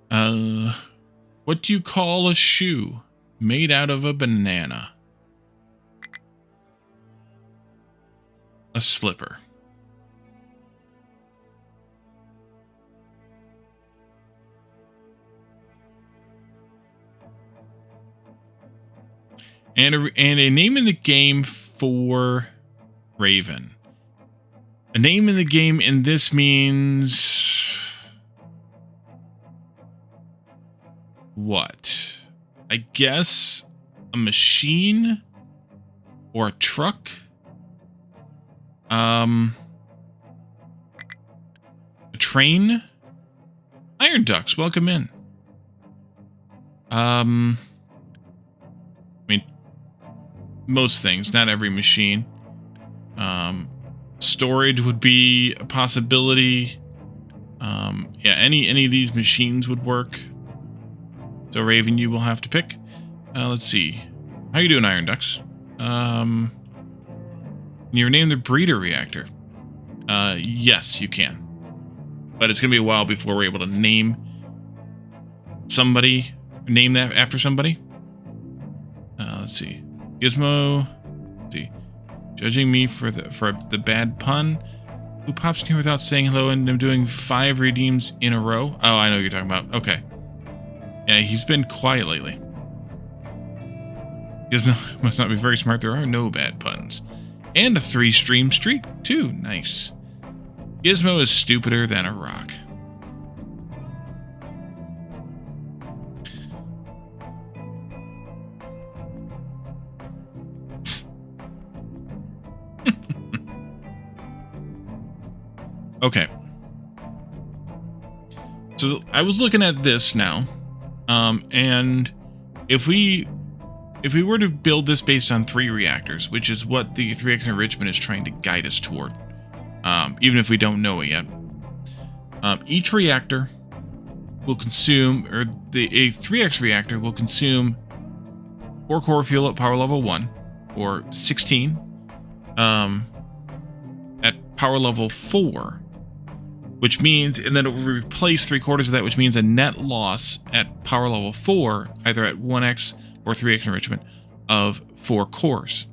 What do you call a shoe made out of a banana? A slipper. And a name in the game for Raven. A name in the game in this means what? I guess a machine or a truck. A train. Iron Ducks, welcome in. I mean, most things, not every machine. Storage would be a possibility. Yeah, any of these machines would work. So Raven, you will have to pick. Let's see. How you doing, Iron Ducks? You're named the Breeder Reactor. Yes, you can. But it's going to be a while before we're able to name somebody, name that after somebody. Let's see. Gizmo. Let's see. Judging me for the bad pun. Who pops in here without saying hello and I'm doing 5 redeems in a row? Oh, I know what you're talking about. Okay. Yeah, he's been quiet lately. Gizmo must not be very smart. There are no bad puns. And a 3-stream streak, too. Nice. Gizmo is stupider than a rock. Okay. So I was looking at this now. And if we were to build this based on 3 reactors, which is what the 3x enrichment is trying to guide us toward, even if we don't know it yet, each reactor will consume, or a 3x reactor will consume 4 core fuel at power level 1, or 16 at power level 4, which means, and then it will replace 3/4 of that, which means a net loss at power level 4, either at 1x or 3x enrichment, of 4 cores.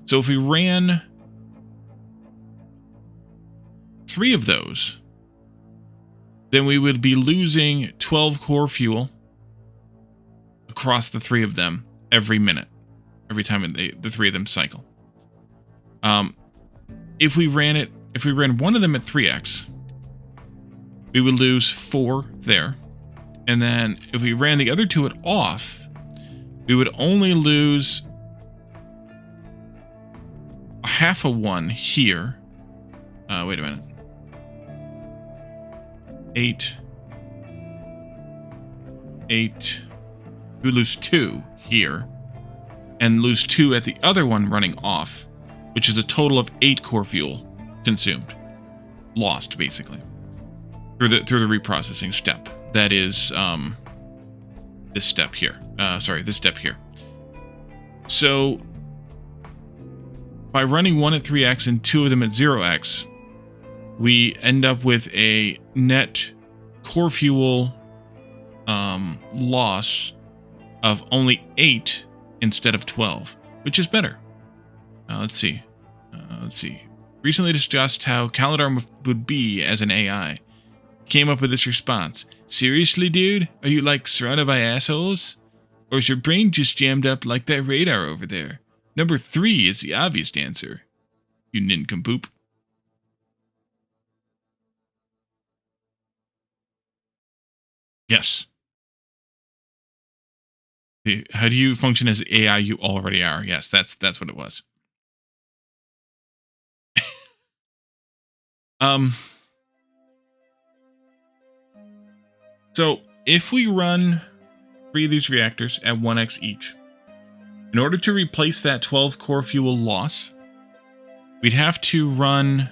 So if we ran 3 of those, then we would be losing 12 core fuel across the 3 of them every minute, every time the 3 of them cycle. If we ran one of them at 3x, we would lose 4 there. And then if we ran the other 2 at off, we would only lose half a 1 here. Wait a minute. 8. We would lose 2 here. And lose 2 at the other one running off, which is a total of 8 core fuel consumed. Lost, basically. Through the reprocessing step. That is this step here. This step here. So by running 1 at 3x and 2 of them at 0x, we end up with a net core fuel loss of only 8 instead of 12, which is better. Let's see. Recently discussed how Caladar would be as an AI. Came up with this response. Seriously, dude? Are you like surrounded by assholes? Or is your brain just jammed up like that radar over there? Number 3 is the obvious answer. You nincompoop. Yes. How do you function as AI? You already are. Yes, that's what it was. So if we run 3 of these reactors at 1x each, in order to replace that 12 core fuel loss, we'd have to run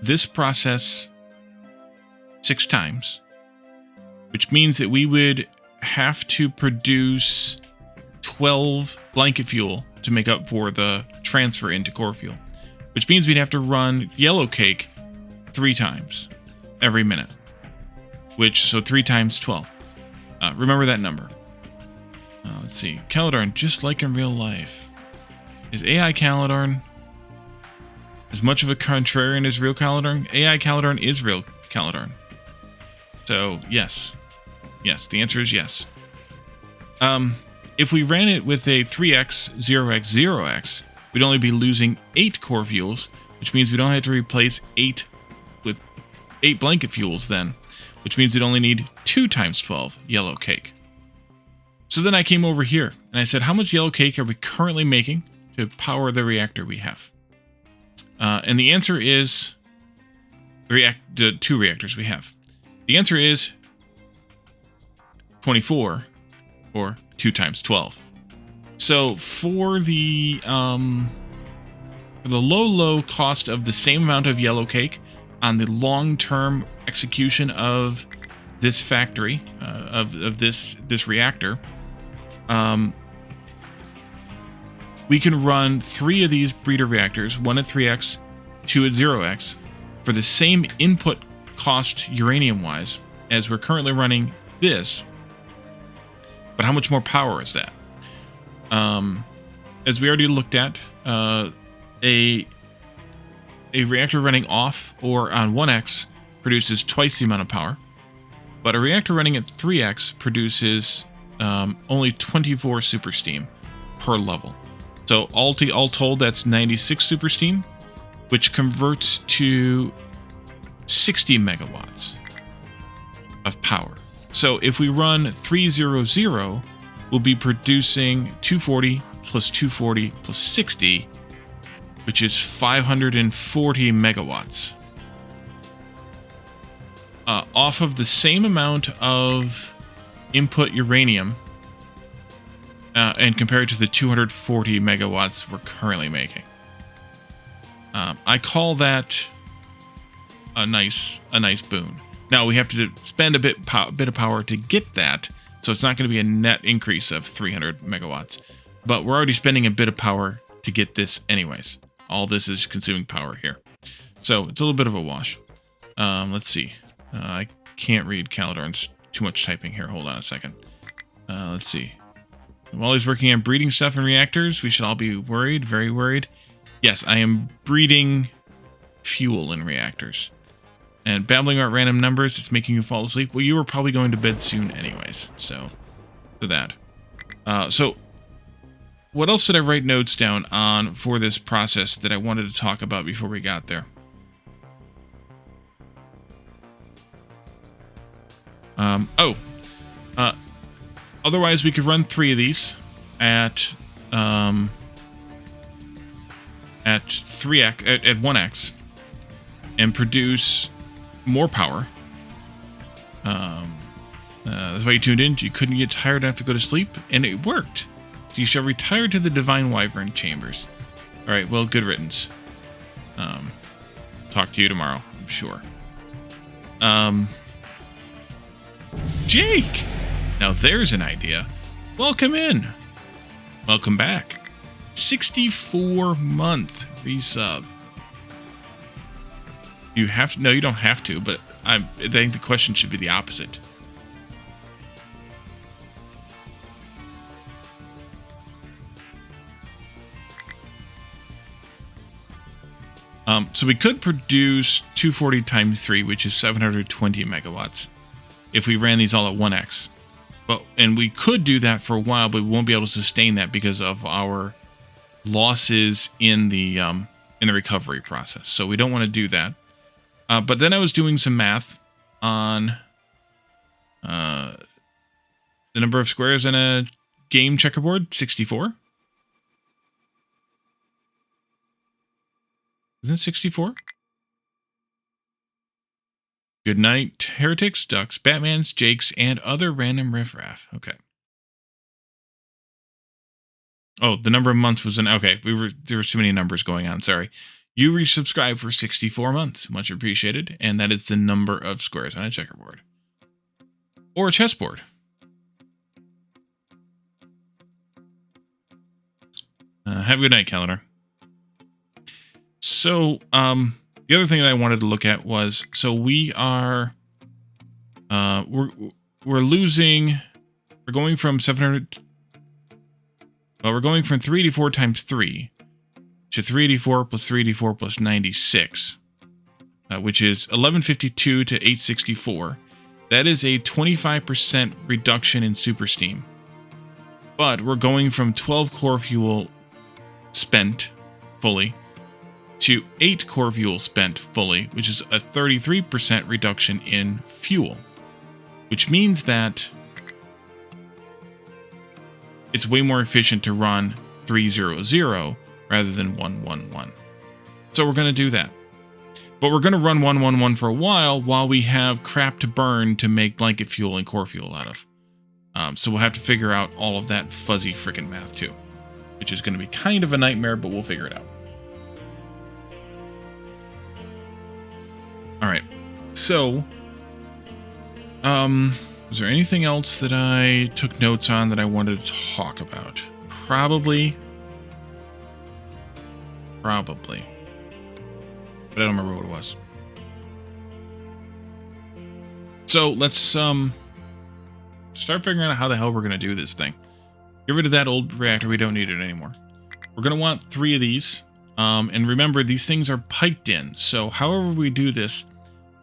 this process 6 times, which means that we would have to produce 12 blanket fuel to make up for the transfer into core fuel, which means we'd have to run yellow cake 3 times every minute, so 3 times 12. Remember that number. Let's see. Caledorn, just like in real life. Is AI Caledorn as much of a contrarian as real Caledorn? AI Caledorn is real Caledorn. So, yes. Yes, the answer is yes. If we ran it with a 3x, 0x, 0x, we'd only be losing 8 core fuels, which means we don't have to replace 8 with 8 blanket fuels then, which means we'd only need 2 times 12 yellow cake. So then I came over here and I said, how much yellow cake are we currently making to power the reactor we have? And the answer is the 2 reactors we have. The answer is 24, or 2 times 12. So for the low cost of the same amount of yellow cake on the long-term execution of this factory, of this reactor, we can run 3 of these breeder reactors, 1 at 3x, 2 at 0x, for the same input cost uranium-wise as we're currently running this. But how much more power is that? As we already looked at, a reactor running off or on 1x produces twice the amount of power, but a reactor running at 3x produces only 24 super steam per level. So all told, that's 96 super steam, which converts to 60 megawatts of power. So if we run 300, we'll be producing 240 plus 240 plus 60, which is 540 megawatts. Off of the same amount of input uranium, and compared to the 240 megawatts we're currently making. I call that a nice boon. Now we have to spend a bit of power to get that, so it's not going to be a net increase of 300 megawatts. But we're already spending a bit of power to get this anyways. All this is consuming power here. So it's a little bit of a wash. Let's see. I can't read Caledorn's too much typing here. Hold on a second. Let's see. While he's working on breeding stuff in reactors, we should all be worried, very worried. Yes, I am breeding fuel in reactors. And babbling about random numbers, it's making you fall asleep. Well, you were probably going to bed soon anyways, so for that. So what else did I write notes down on for this process that I wanted to talk about before we got there? Otherwise, we could run 3 of these at 1x and produce more power. That's why you tuned in. You couldn't get tired enough to go to sleep, and it worked. So you shall retire to the Divine Wyvern Chambers. All right, well, good riddance. Talk to you tomorrow, I'm sure. Jake! Now there's an idea. Welcome in. Welcome back. 64-month resub. You have to... No, you don't have to, but I think the question should be the opposite. So we could produce 240 times 3, which is 720 megawatts, if we ran these all at 1x. And we could do that for a while, but we won't be able to sustain that because of our losses in the recovery process. So we don't want to do that. But then I was doing some math on The number of squares in a game checkerboard, 64. Isn't it 64? Good night, heretics, ducks, Batmans, Jakes, and other random riffraff. Okay. Oh, the number of months was okay. There were too many numbers going on. Sorry. You resubscribed for 64 months. Much appreciated. And that is the number of squares on a checkerboard. Or a chessboard. Have a good night, calendar. So, the other thing that I wanted to look at was, so we are, we're losing, we're going from 700, well, we're going from 384 times 3 to 384 plus 384 plus 96, which is 1152 to 864. That is a 25% reduction in super steam. But we're going from 12 core fuel spent fully to 8 core fuel spent fully, which is a 33% reduction in fuel, which means that it's way more efficient to run 300 rather than 111. So we're going to do that. But we're going to run 111 for a while we have crap to burn to make blanket fuel and core fuel out of. So we'll have to figure out all of that fuzzy freaking math too, which is going to be kind of a nightmare, but we'll figure it out. All right. So, was there anything else that I took notes on that I wanted to talk about? Probably. But I don't remember what it was. So let's start figuring out how the hell we're going to do this thing. Get rid of that old reactor. We don't need it anymore. We're going to want 3 of these. And remember, these things are piped in. So however we do this,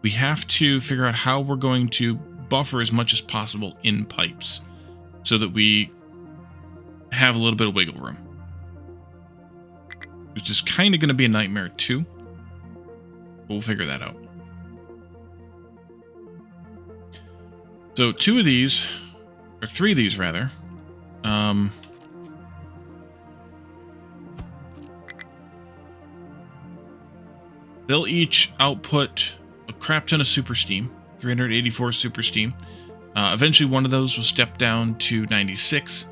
we have to figure out how we're going to buffer as much as possible in pipes so that we have a little bit of wiggle room. Which is kind of going to be a nightmare too. We'll figure that out. So 2 of these, or 3 of these rather, they'll each output a crap ton of super steam, 384 super steam. Eventually one of those will step down to 96,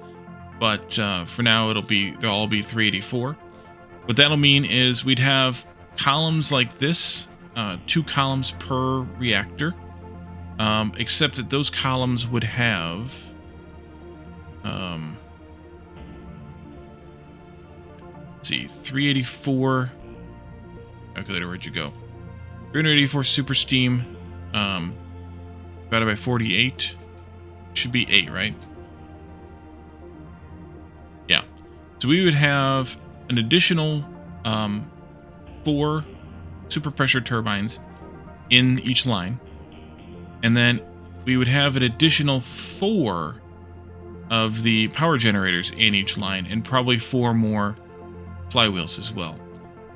but for now they'll all be 384. What that'll mean is we'd have columns like this, 2 columns per reactor, except that those columns would have let's see, 384. Calculator, where'd you go? 384 super steam divided by 48 should be 8, right? Yeah. So we would have an additional 4 super pressure turbines in each line, and then we would have an additional 4 of the power generators in each line, and probably 4 more flywheels as well.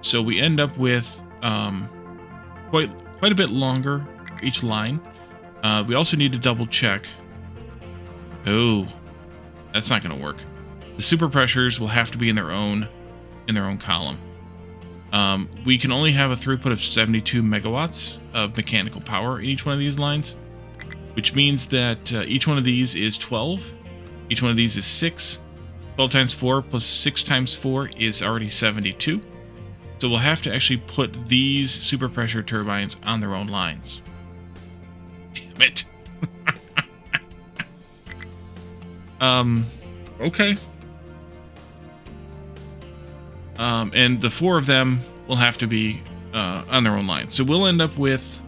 So we end up with quite a bit longer for each line. We also need to double check. Oh, that's not going to work. The super pressures will have to be in their own column. We can only have a throughput of 72 megawatts of mechanical power in each one of these lines, which means that each one of these is 12. Each one of these is 6. 12 times 4 plus 6 times 4 is already 72. So we'll have to actually put these super pressure turbines on their own lines. Damn it. Okay. And the 4 of them will have to be on their own lines. So we'll end up with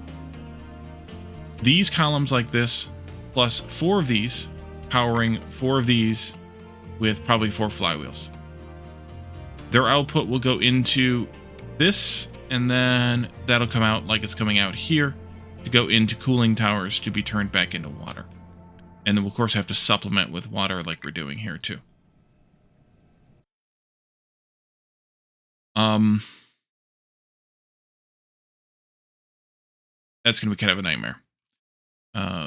these columns like this, plus 4 of these, powering 4 of these with probably 4 flywheels. Their output will go into this, and then that'll come out like it's coming out here to go into cooling towers to be turned back into water. And then we'll, of course, have to supplement with water like we're doing here too. That's going to be kind of a nightmare.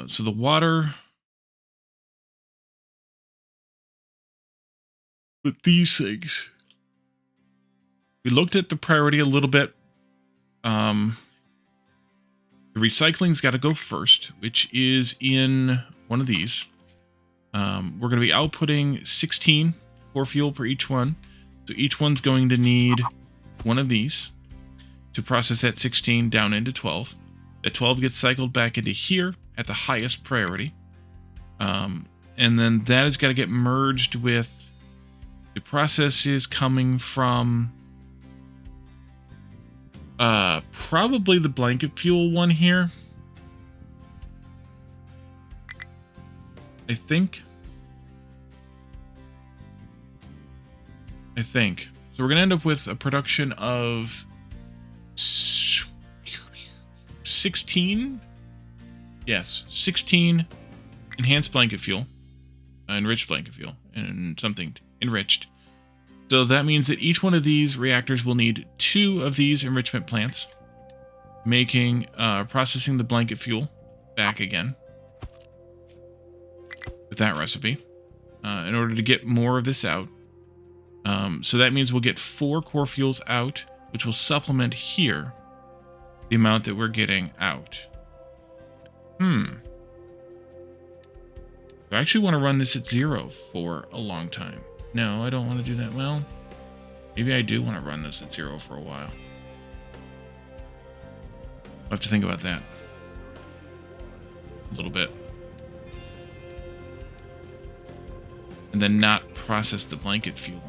So the water But these things, we looked at the priority a little bit. The recycling's got to go first, which is in one of these. We're going to be outputting 16 core fuel per each one. So each one's going to need one of these to process that 16 down into 12. That 12 gets cycled back into here at the highest priority. And then that has got to get merged with the processes coming from probably the blanket fuel one here. I think. So we're going to end up with a production of 16. Yes, 16 enhanced blanket fuel, enriched blanket fuel, and something enriched. So that means that each one of these reactors will need 2 of these enrichment plants, making processing the blanket fuel back again with that recipe in order to get more of this out. So that means we'll get 4 core fuels out, which will supplement here the amount that we're getting out. Do I actually want to run this at 0 for a long time? No, I don't want to do that. Well, maybe I do want to run this at 0 for a while. I'll have to think about that a little bit. And then not process the blanket fuel.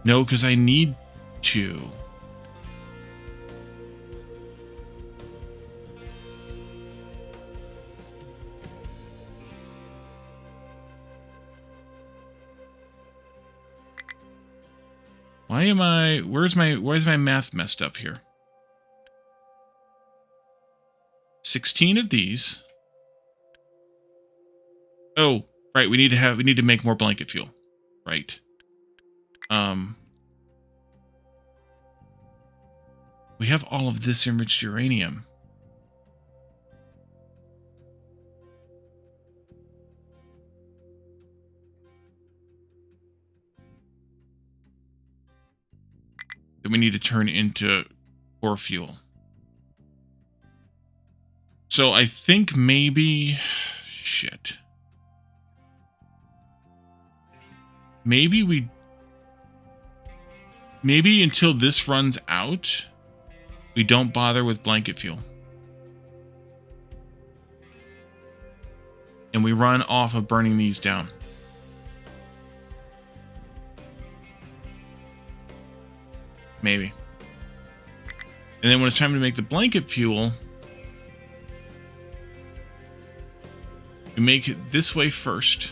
No, because I need to. Where's my math messed up here? 16 of these. Oh, right, we need to make more blanket fuel. Right. We have all of this enriched uranium. That we need to turn into core fuel. So I think maybe... Shit. Maybe until this runs out, we don't bother with blanket fuel. And we run off of burning these down. Maybe. And then when it's time to make the blanket fuel, we make it this way first.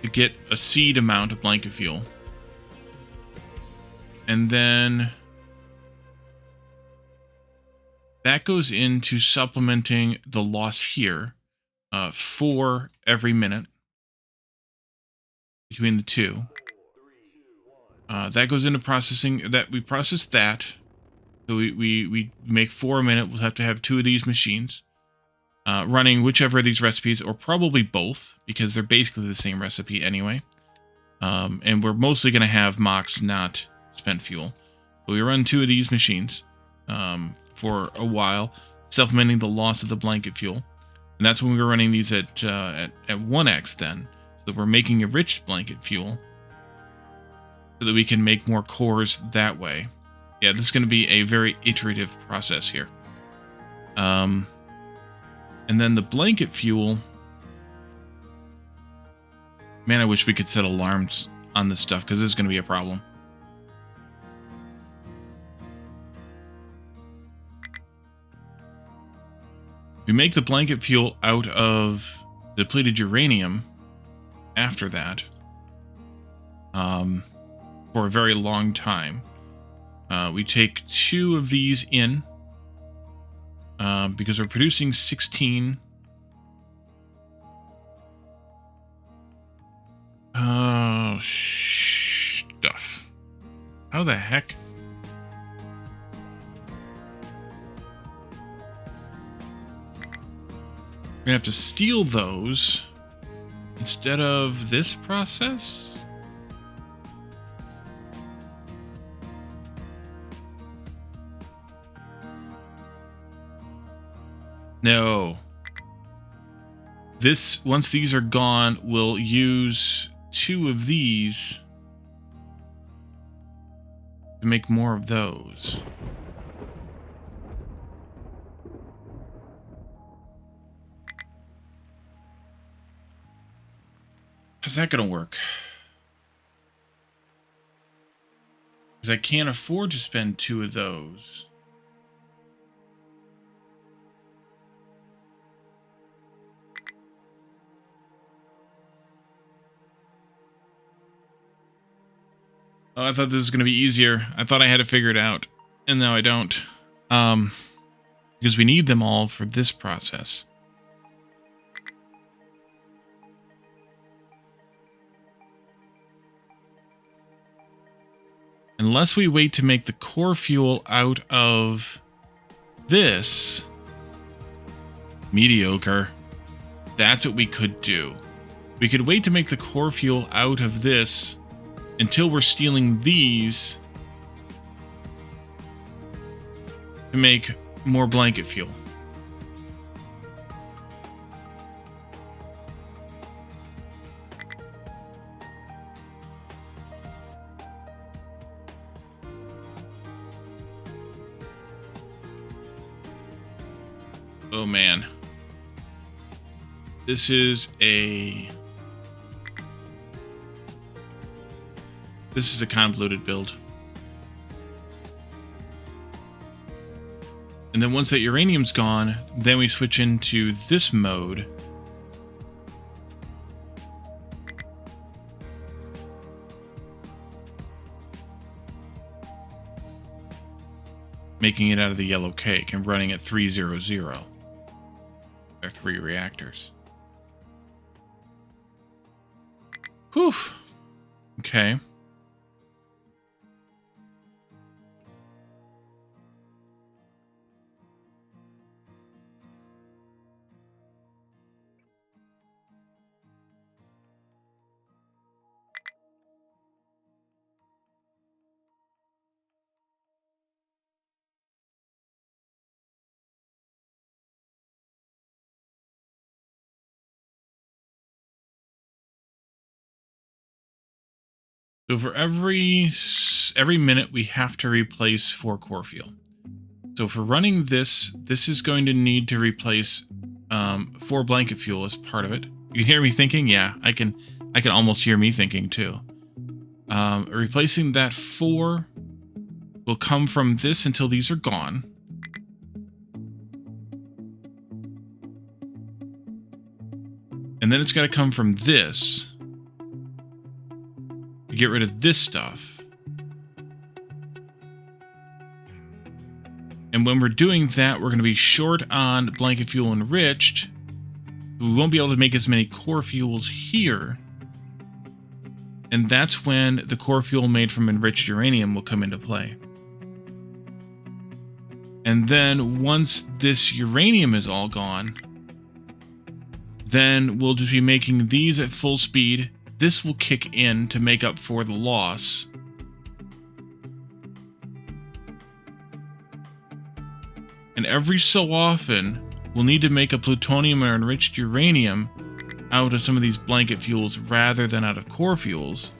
To get a seed amount of blanket fuel. And then that goes into supplementing the loss here. 4 every minute between the two. That goes into processing. That we process that. So we make 4 a minute. We'll have to have 2 of these machines running whichever of these recipes, or probably both, because they're basically the same recipe anyway. And we're mostly going to have MOX, not spent fuel. But we run 2 of these machines for a while, supplementing the loss of the blanket fuel. And that's when we were running these at 1x then. So we're making enriched blanket fuel so that we can make more cores that way. Yeah, this is going to be a very iterative process here. And then the blanket fuel... Man, I wish we could set alarms on this stuff, because this is going to be a problem. We make the blanket fuel out of depleted uranium after that for a very long time. We take 2 of these in because we're producing 16. Oh, stuff. How the heck? gonna have to steal those instead of this process. No. This, once these are gone, we'll use 2 of these to make more of those. How's that gonna work? Because I can't afford to spend 2 of those. Oh, I thought this was going to be easier. I thought I had to figure it out. And now I don't. Because we need them all for this process. Unless we wait to make the core fuel out of this. Mediocre. That's what we could do. We could wait to make the core fuel out of this until we're stealing these to make more blanket fuel. Oh man. This is a convoluted build. And then once that uranium's gone, then we switch into this mode. Making it out of the yellow cake and running at 300. There are 3 reactors. Whew. Okay. So for every minute, we have to replace 4 core fuel. So for running this is going to need to replace 4 blanket fuel as part of it. You can hear me thinking? Yeah, I can almost hear me thinking too. Replacing that 4 will come from this until these are gone. And then it's got to come from this. Get rid of this stuff. And when we're doing that, we're going to be short on blanket fuel enriched. We won't be able to make as many core fuels here. And that's when the core fuel made from enriched uranium will come into play. And then once this uranium is all gone, then we'll just be making these at full speed. This will kick in to make up for the loss. And every so often, we'll need to make a plutonium or enriched uranium out of some of these blanket fuels rather than out of core fuels.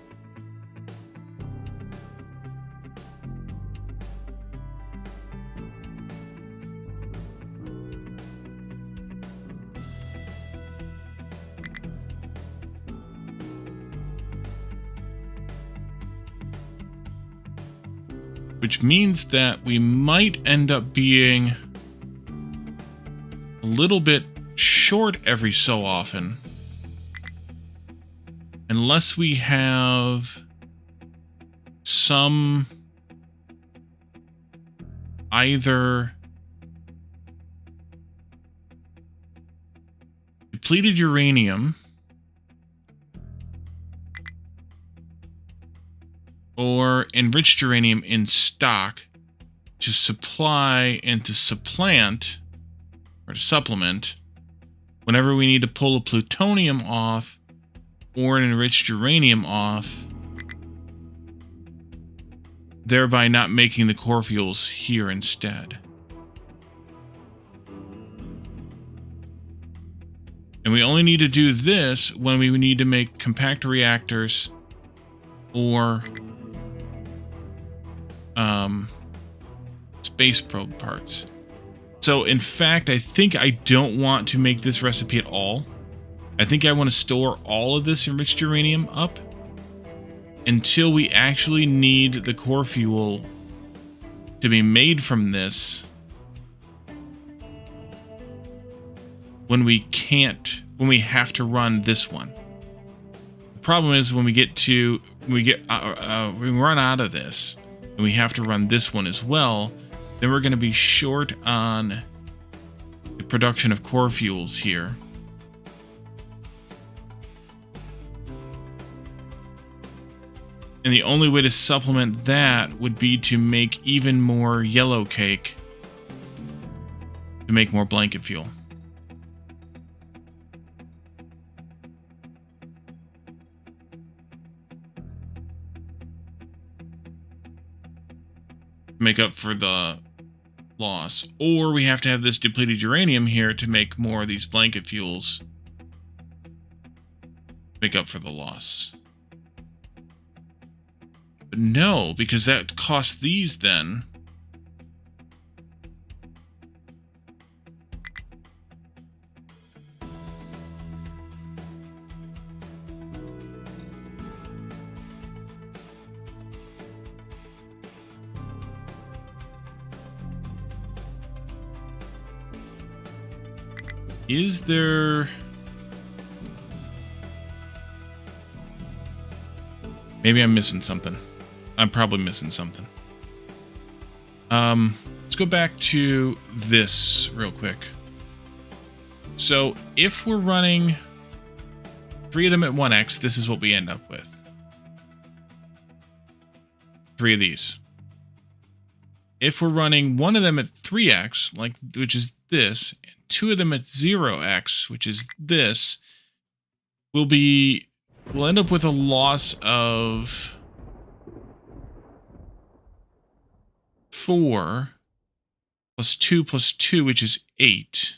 Which means that we might end up being a little bit short every so often. Unless we have some either depleted uranium or enriched uranium in stock to supply and to supplant or to supplement whenever we need to pull a plutonium off or an enriched uranium off, thereby not making the core fuels here instead. And we only need to do this when we need to make compact reactors or space probe parts. So in fact, I think I don't want to make this recipe at all. I think I want to store all of this enriched uranium up until we actually need the core fuel to be made from this when we have to run this one. The problem is when we run out of this and we have to run this one as well, then we're going to be short on the production of core fuels here. And the only way to supplement that would be to make even more yellow cake to make more blanket fuel. Make up for the loss. Or we have to have this depleted uranium here to make more of these blanket fuels. Make up for the loss. But no, because that costs these then. Is there... Maybe I'm missing something. I'm probably missing something. Let's go back to this real quick. So if we're running 3 of them at 1x, this is what we end up with. 3 of these. If we're running 1 of them at 3x, which is this, and 2 of them at 0x, which is this, we'll end up with a loss of 4 plus 2 plus 2, which is 8.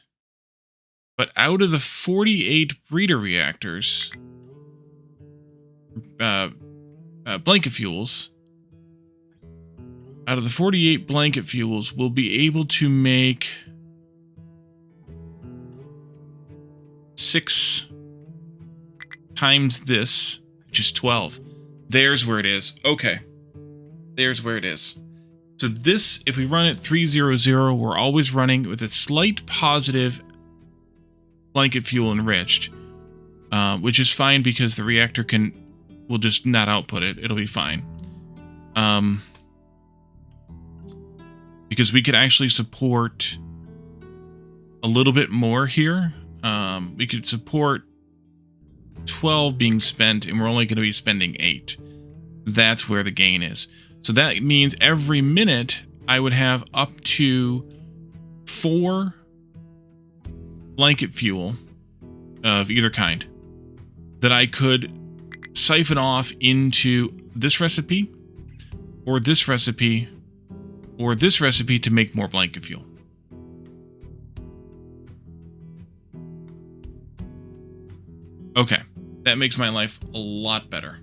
But out of the 48 breeder reactors, blanket fuels, out of the 48 blanket fuels, we'll be able to make 6 times this, which is 12. There's where it is. Okay. There's where it is. So this, if we run it 300, we're always running with a slight positive blanket fuel enriched, which is fine because the reactor will just not output it. It'll be fine. Because we could actually support a little bit more here. We could support 12 being spent, and we're only going to be spending 8. That's where the gain is. So that means every minute I would have up to 4 blanket fuel of either kind that I could siphon off into this recipe, or this recipe, or this recipe to make more blanket fuel. Okay, that makes my life a lot better.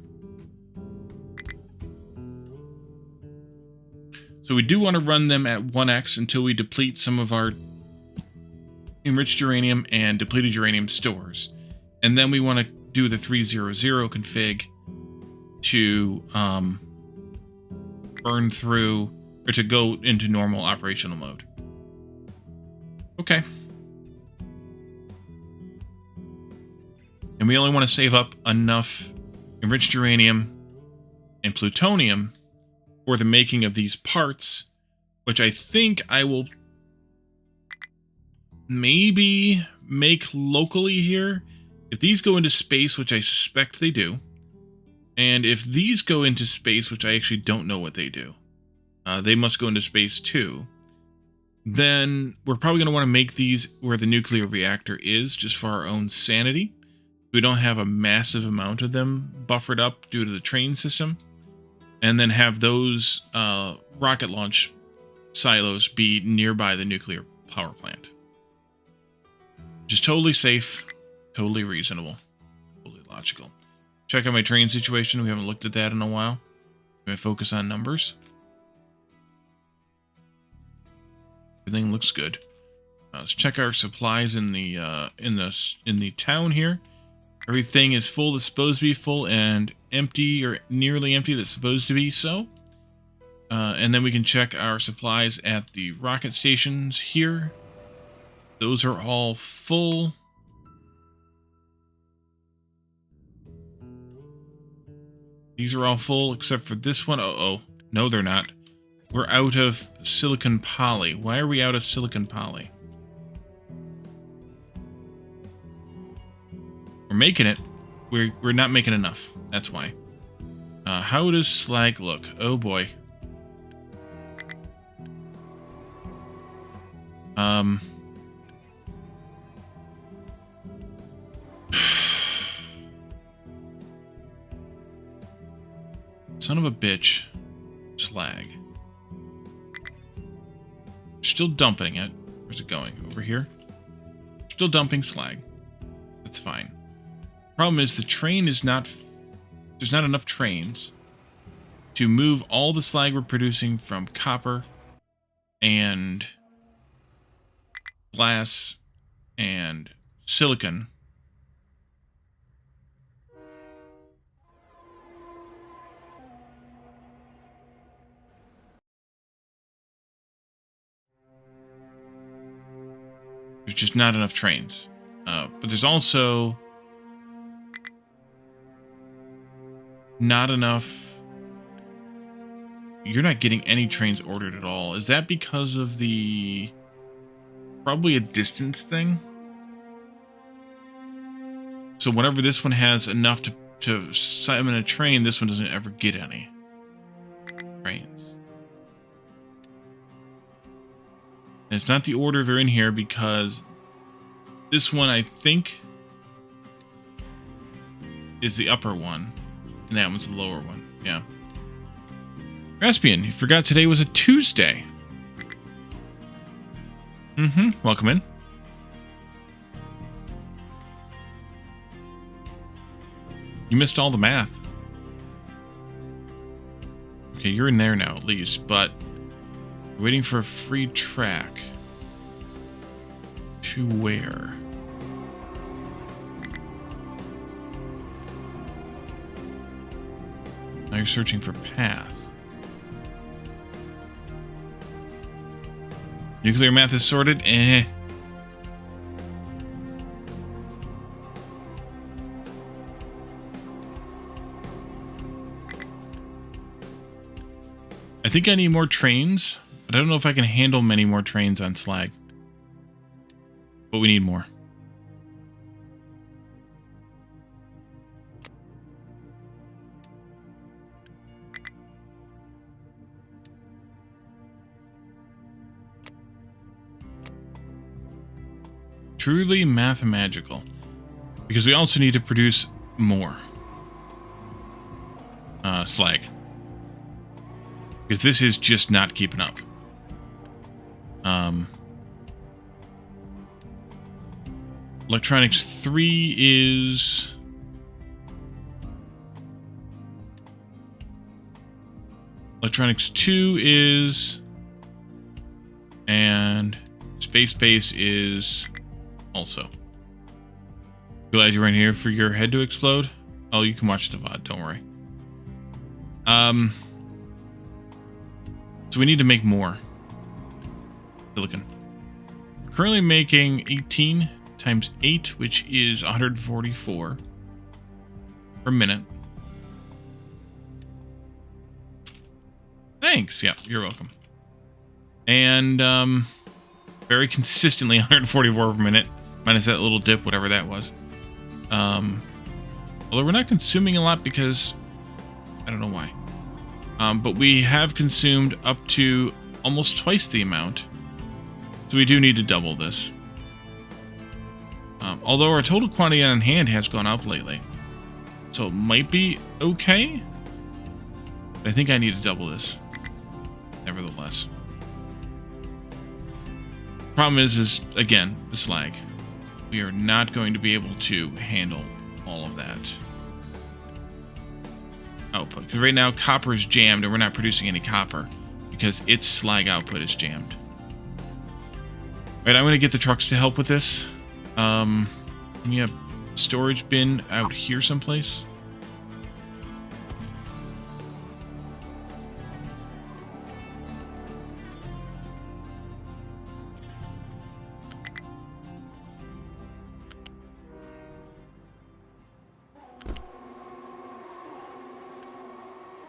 So we do want to run them at 1x until we deplete some of our enriched uranium and depleted uranium stores. And then we want to do the 300 config to burn through, or to go into normal operational mode. Okay. And we only want to save up enough enriched uranium and plutonium for the making of these parts, which I think I will maybe make locally here. If these go into space, which I suspect they do, and if these go into space, which I actually don't know what they do, they must go into space too, then we're probably going to want to make these where the nuclear reactor is, just for our own sanity. We don't have a massive amount of them buffered up due to the train system. And then have those rocket launch silos be nearby the nuclear power plant. Just totally safe, totally reasonable, totally logical. Check out my train situation. We haven't looked at that in a while. I'm going to focus on numbers. Everything looks good. Let's check our supplies in the town here. Everything is full that's supposed to be full, and empty or nearly empty that's supposed to be so. And then we can check our supplies at the rocket stations here. Those are all full. These are all full except for this one. Uh-oh. No, they're not. We're out of silicon poly. Why are we out of silicon poly? We're making it. We're not making enough. That's why. How does slag look? Oh boy. Son of a bitch. Slag. Still dumping it. Where's it going? Over here? Still dumping slag. That's fine. Problem is the train is not... There's not enough trains to move all the slag we're producing from copper and glass and silicon. There's just not enough trains. But there's also not enough... You're not getting any trains ordered at all. Is that because of the... Probably a distance thing? So whenever this one has enough to summon a train, this one doesn't ever get any trains. And it's not the order they're in here because this one, I think, is the upper one. And that one's the lower one. Yeah. Raspian, you forgot today was a Tuesday. Welcome in. You missed all the math. Okay, you're in there now at least, but we're waiting for a free track. To where? Now you're searching for path. Nuclear math is sorted? Eh. I think I need more trains, but I don't know if I can handle many more trains on slag. But we need more. Truly mathemagical. Because we also need to produce more slag. Because this is just not keeping up. Electronics 3 is... Electronics 2 is... And Space Base is also. Glad you're in here for your head to explode. Oh, you can watch the VOD, don't worry. So we need to make more silicon. We're currently making 18 times 8, which is 144 per minute. Thanks. Yeah, you're welcome. And very consistently 144 per minute, minus that little dip, whatever that was. Although we're not consuming a lot because I don't know why. But we have consumed up to almost twice the amount So we do need to double this. Although our total quantity on hand has gone up lately. So it might be okay. But I think I need to double this. Nevertheless. Problem is again, the slag. We are not going to be able to handle all of that output. Because right now, copper is jammed, and we're not producing any copper because its slag output is jammed. Alright, I'm going to get the trucks to help with this. Can you have storage bin out here someplace?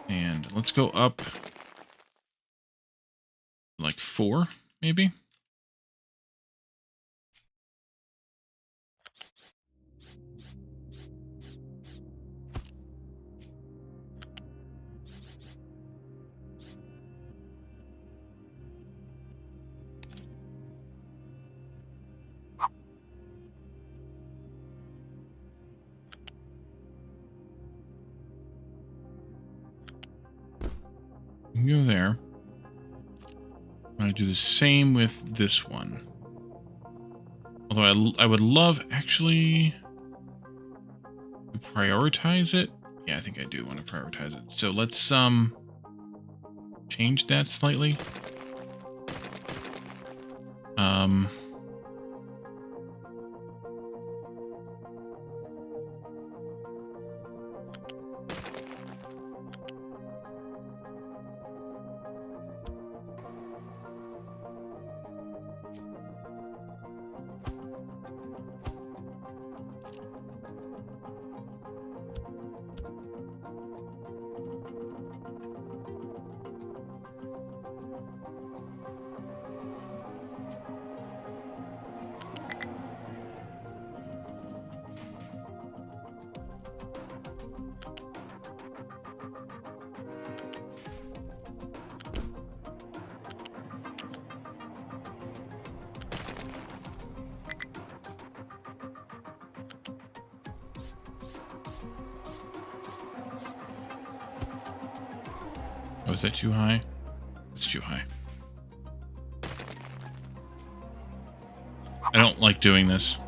And let's go up like 4, maybe. You can go there. I'm going to do the same with this one. Although I would love, actually, to prioritize it. Yeah, I think I do want to prioritize it. So let's change that slightly. Oh, is that too high? It's too high. I don't like doing this.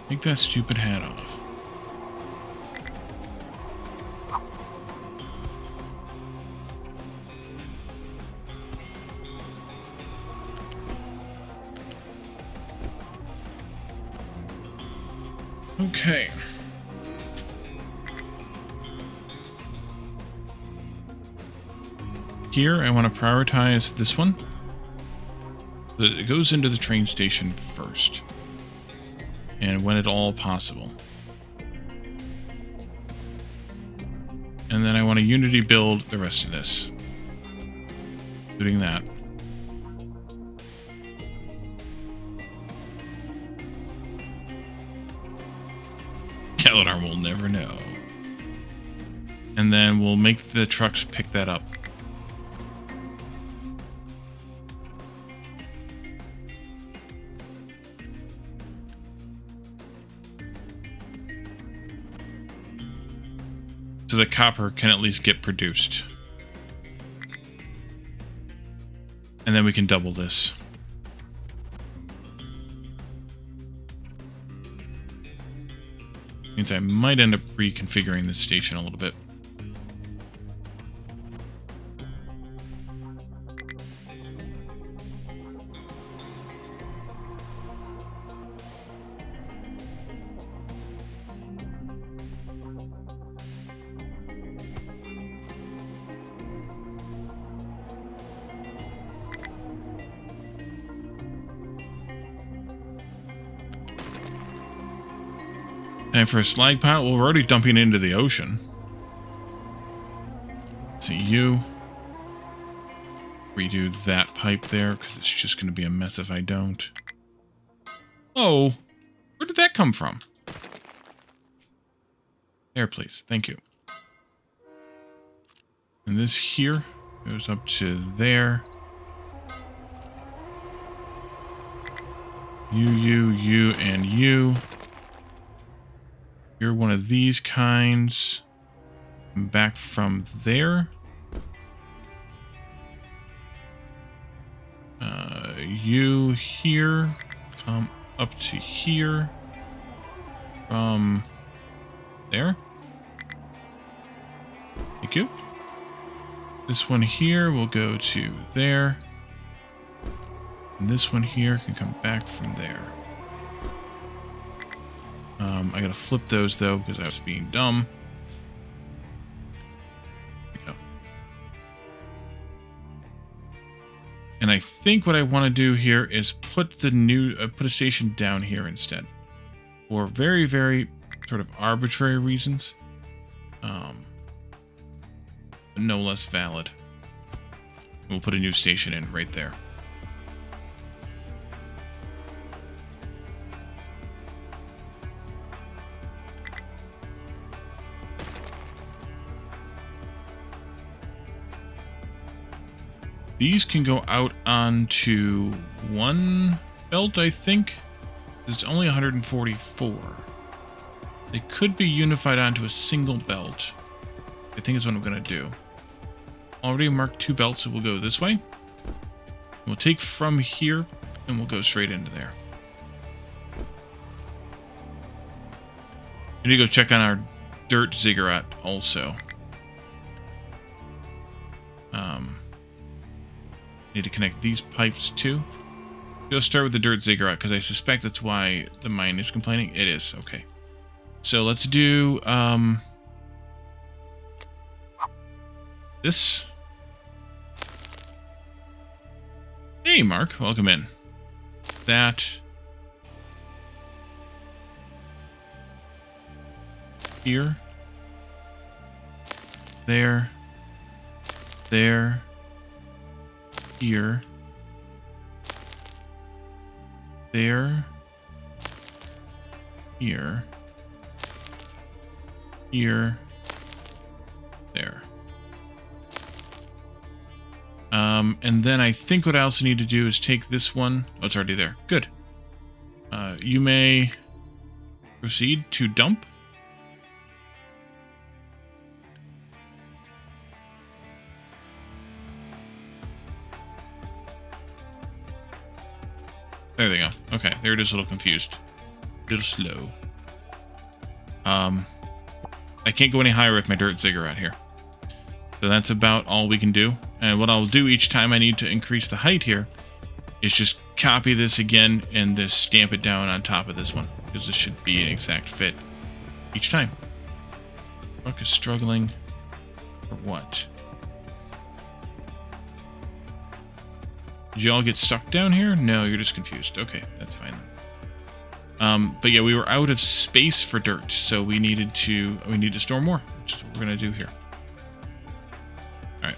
Take that stupid hat off. Okay. Here, I want to prioritize this one. It goes into the train station first. And when at all possible. And then I want to Unity build the rest of this. Including that. Galadar will never know. And then we'll make the trucks pick that up. So the copper can at least get produced. And then we can double this. Means I might end up reconfiguring this station a little bit. And for a slag pile, well, we're already dumping into the ocean. See you. Redo that pipe there, because it's just going to be a mess if I don't. Oh, where did that come from? There, please. Thank you. And this here goes up to there. You, and you. You're one of these kinds. Back from there. You here. Come up to here. From there. Thank you. This one here will go to there. And this one here can come back from there. I gotta flip those though because I was being dumb. There we go. And I think what I want to do here is put the new put a station down here instead, for very, very sort of arbitrary reasons, but no less valid. We'll put a new station in right there. These can go out onto one belt, I think. It's only 144. They could be unified onto a single belt. I think is what I'm going to do. Already marked 2 belts, so we'll go this way. We'll take from here, and we'll go straight into there. I need to go check on our Dirt Ziggurat also. Need to connect these pipes too. Go start with the Dirt Ziggurat because I suspect that's why the mine is complaining. It is. Okay. So let's do this. Hey, Mark. Welcome in. That. Here. There. There. Here. There. Here. Here. There. And then I think what I also need to do is take this one. Oh, it's already there. Good. You may proceed to dump. There they go. Okay, there it is, a little confused. A little slow. I can't go any higher with my Dirt Ziggurat here. So that's about all we can do. And what I'll do each time I need to increase the height here is just copy this again and just stamp it down on top of this one. Because this should be an exact fit each time. Truck is struggling for what? Did you all get stuck down here? No, you're just confused. Okay, that's fine. But yeah, we were out of space for dirt, so we need to store more, which is what we're gonna do here. All right.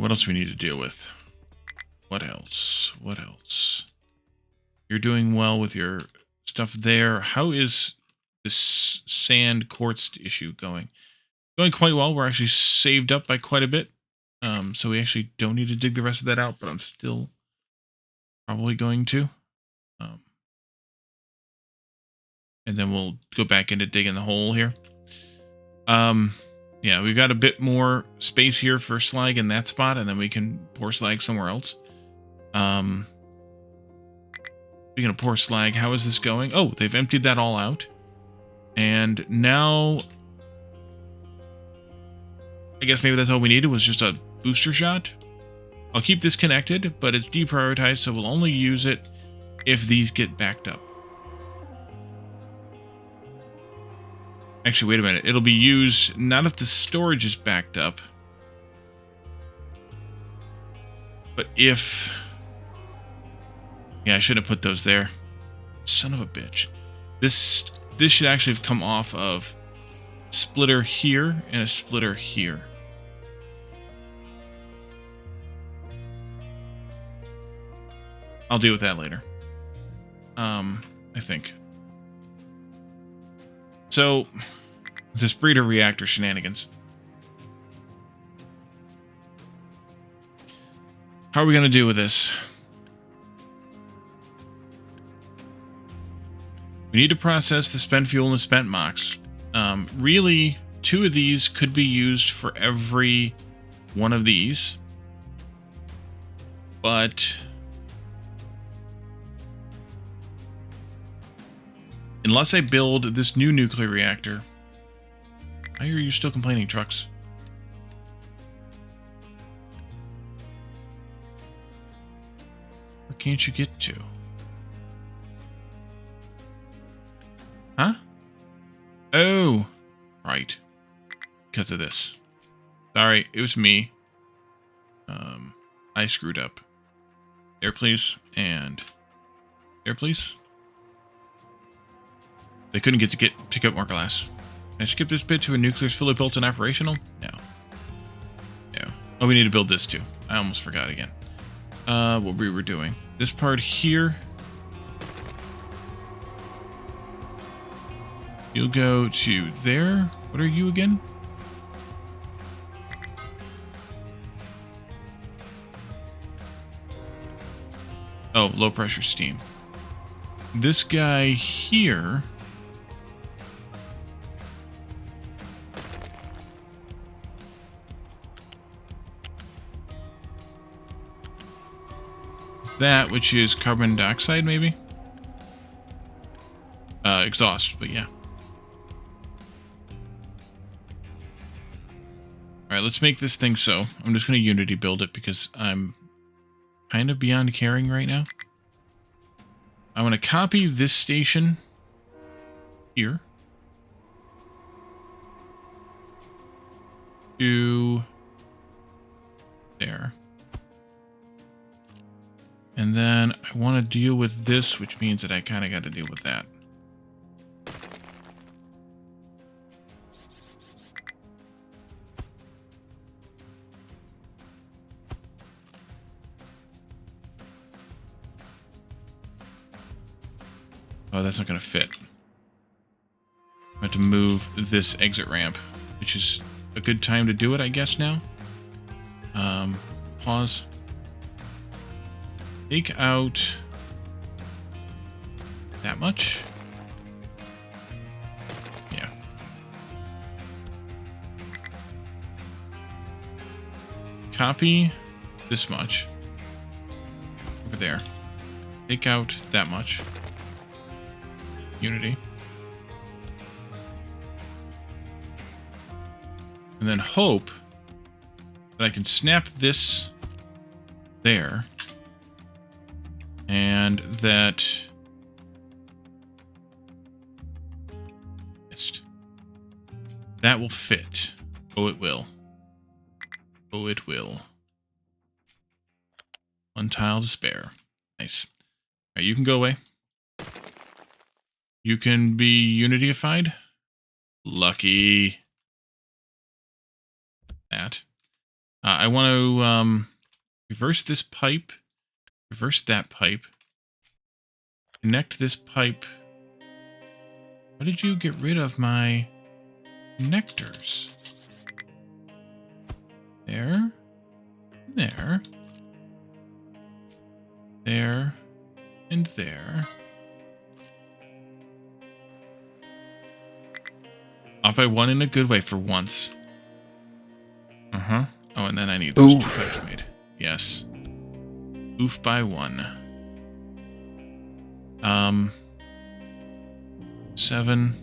What else do we need to deal with? What else? What else? You're doing well with your stuff there. How is this sand quartz issue going? Going quite well. We're actually saved up by quite a bit. So we actually don't need to dig the rest of that out, but I'm still probably going to. And then we'll go back into digging the hole here. Yeah, we've got a bit more space here for slag in that spot, and then we can pour slag somewhere else. Speaking of pour slag, how is this going? Oh, they've emptied that all out. And now, I guess maybe that's all we needed was just a booster shot. I'll keep this connected, but it's deprioritized, so we'll only use it if these get backed up. Actually, wait a minute. It'll be used not if the storage is backed up, but if... Yeah, I should have put those there. Son of a bitch. This should actually have come off of a splitter here and a splitter here. I'll deal with that later. I think. So, this Breeder Reactor shenanigans. How are we going to deal with this? We need to process the spent fuel and the spent mox. Really, 2 of these could be used for every one of these. But... unless I build this new nuclear reactor... Why are you still complaining, trucks? Where can't you get to? Huh? Oh! Right. Because of this. Sorry, it was me. I screwed up. There, please. And... there, please. They couldn't pick up more glass. Can I skip this bit to a nuclear's fully built and operational? No. No. Oh, we need to build this too. I almost forgot again. What we were doing. This part here. You'll go to there. What are you again? Oh, low pressure steam. This guy here... that, which is carbon dioxide, maybe? Exhaust, but yeah. Alright, let's make this thing so. I'm just going to Unity build it because I'm kind of beyond caring right now. I want to copy this station here to there. And then I want to deal with this, which means that I kind of got to deal with that. Oh, that's not going to fit. I have to move this exit ramp, which is a good time to do it, I guess, now. Pause. Take out that much. Yeah. Copy this much over there. Take out that much. Unity. And then hope that I can snap this there. And that... that will fit. Oh, it will. Oh, it will. One tile to spare. Nice. All right, you can go away. You can be Unityified. Lucky. That. I want to reverse this pipe. Reverse that pipe. Connect this pipe. Why did you get rid of my connectors? There. There. There. And there. Off by one in a good way for once. Uh-huh. Oh, and then I need those two pipes made. Yes. Oof by one. 7.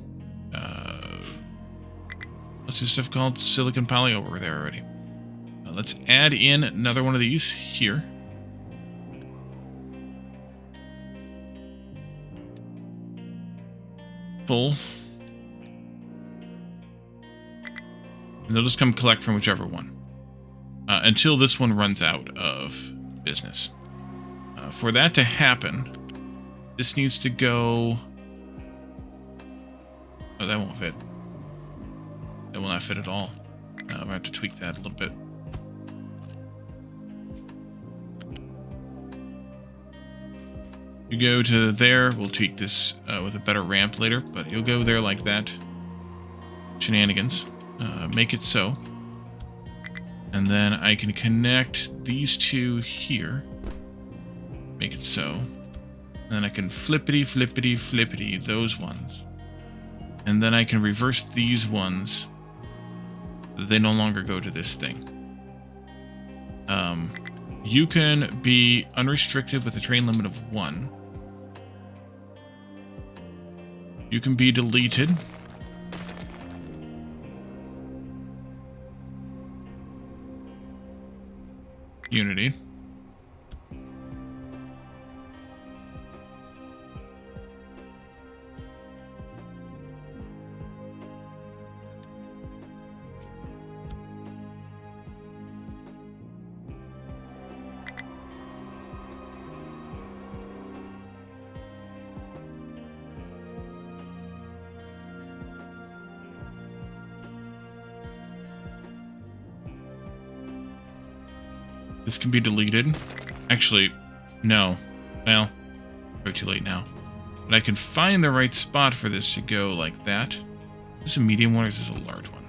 What's this stuff called? Silicon poly over there already. Let's add in another one of these here. Full. And they'll just come collect from whichever one. Until this one runs out of business. For that to happen, this needs to go... Oh, that won't fit. That will not fit at all. We'll have to tweak that a little bit. You go to there, we'll tweak this with a better ramp later, but you'll go there like that. Shenanigans. Make it so. And then I can connect these two here. Make it so. And then I can flippity, flippity, flippity those ones. And then I can reverse these ones. They no longer go to this thing. You can be unrestricted with a train limit of 1. You can be deleted. Unity. This can be deleted. Actually, no. Well, probably too late now. But I can find the right spot for this to go like that. Is this a medium one or is this a large one?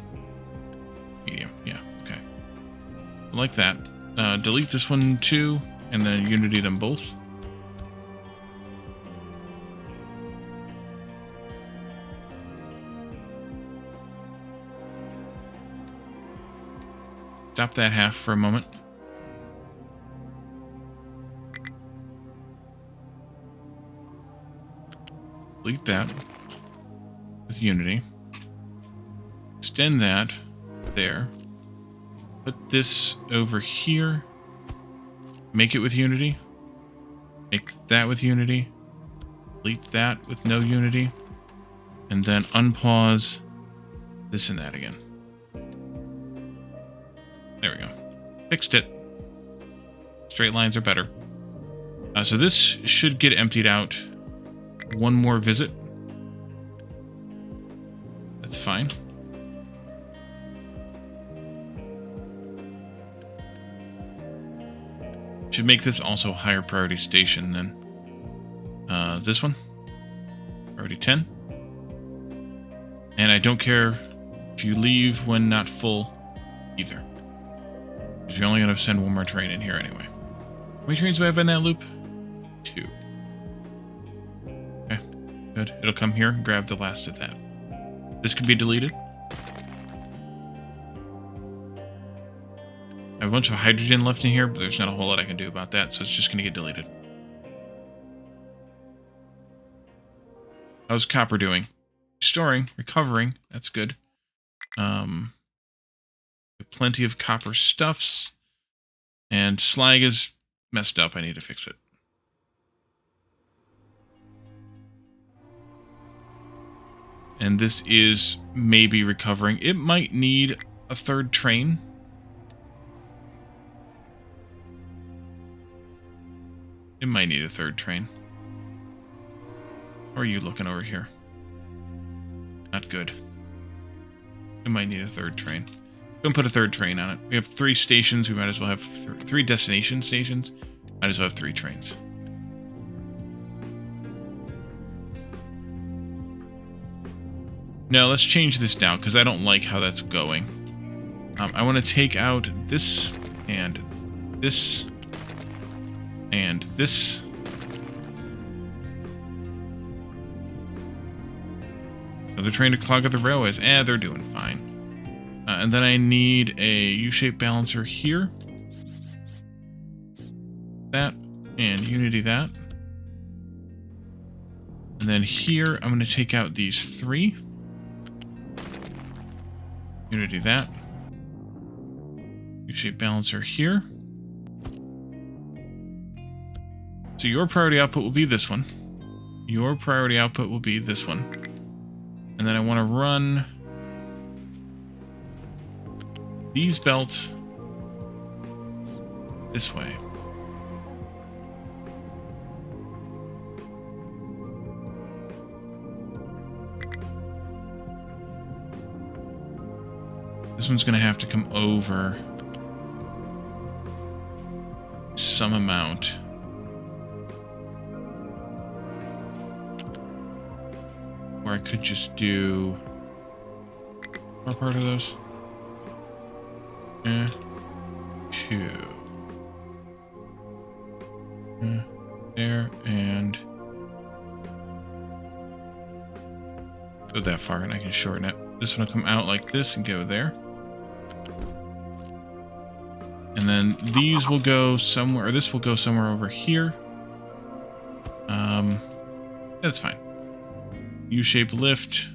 Medium, yeah, okay. Like that. Delete this one too, and then unity them both. Stop that half for a moment. Delete that with unity. Extend that there. Put this over here. Make it with unity. Make that with unity. Delete that with no unity. And then unpause this and that again. There we go. Fixed it. Straight lines are better. So this should get emptied out. One more visit. That's fine. Should make this also a higher priority station than this one. Priority 10. And I don't care if you leave when not full either. Because you're only going to send one more train in here anyway. How many trains do I have in that loop? 2. Okay, good. It'll come here and grab the last of that. This can be deleted. I have a bunch of hydrogen left in here, but there's not a whole lot I can do about that, so it's just going to get deleted. How's copper doing? Restoring, recovering. That's good. Plenty of copper stuffs. And slag is messed up. I need to fix it. And this is maybe recovering. It might need a third train. It might need a third train. How are you looking over here? Not good. It might need a third train. Don't put a third train on it. We have 3 stations. We might as well have 3 destination stations. Might as well have 3 trains. No, let's change this now because I don't like how that's going. I want to take out this and this and this. Another train to clog up the railways. They're doing fine. And then I need a U-shaped balancer here. That. And unity that. And then here, I'm going to take out these 3. Unity that. U-shaped balancer here. So your priority output will be this one. Your priority output will be this one. And then I want to run these belts this way. This one's going to have to come over some amount. Or I could just do what part of those? Two. There and go that far, and I can shorten it. This one will come out like this and go there. And then these will go somewhere, or this will go somewhere over here. That's fine. U-shape lift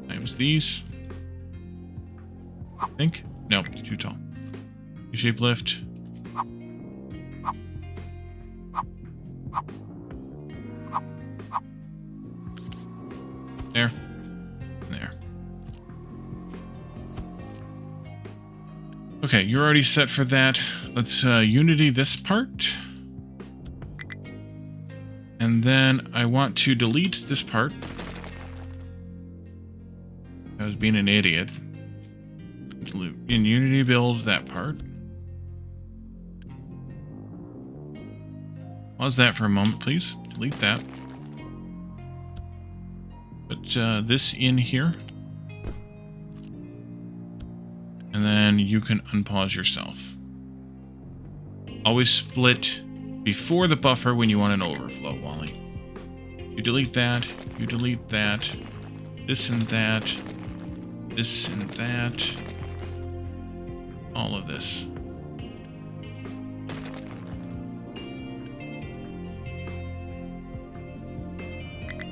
times these. I think. Nope, too tall. U-shape lift. There. There. Okay, you're already set for that. Let's unity this part. And then I want to delete this part. I was being an idiot. In Unity build that part. Pause that for a moment, please. Delete that. Put this in here. And then you can unpause yourself. Always split before the buffer when you want an overflow, Wally. You delete that. You delete that. This and that. This and that. All of this.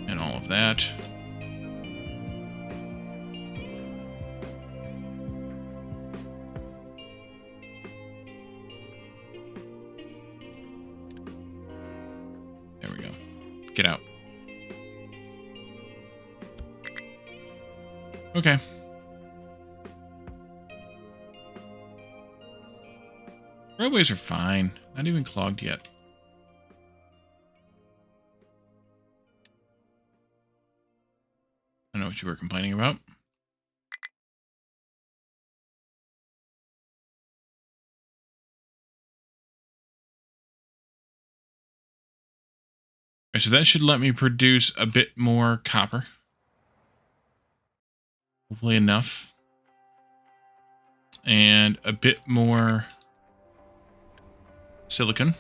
And all of that. There we go. Get out. Okay. Roadways are fine. Not even clogged yet. I know what you were complaining about. Alright, so that should let me produce a bit more copper. Hopefully enough. And a bit more silicon.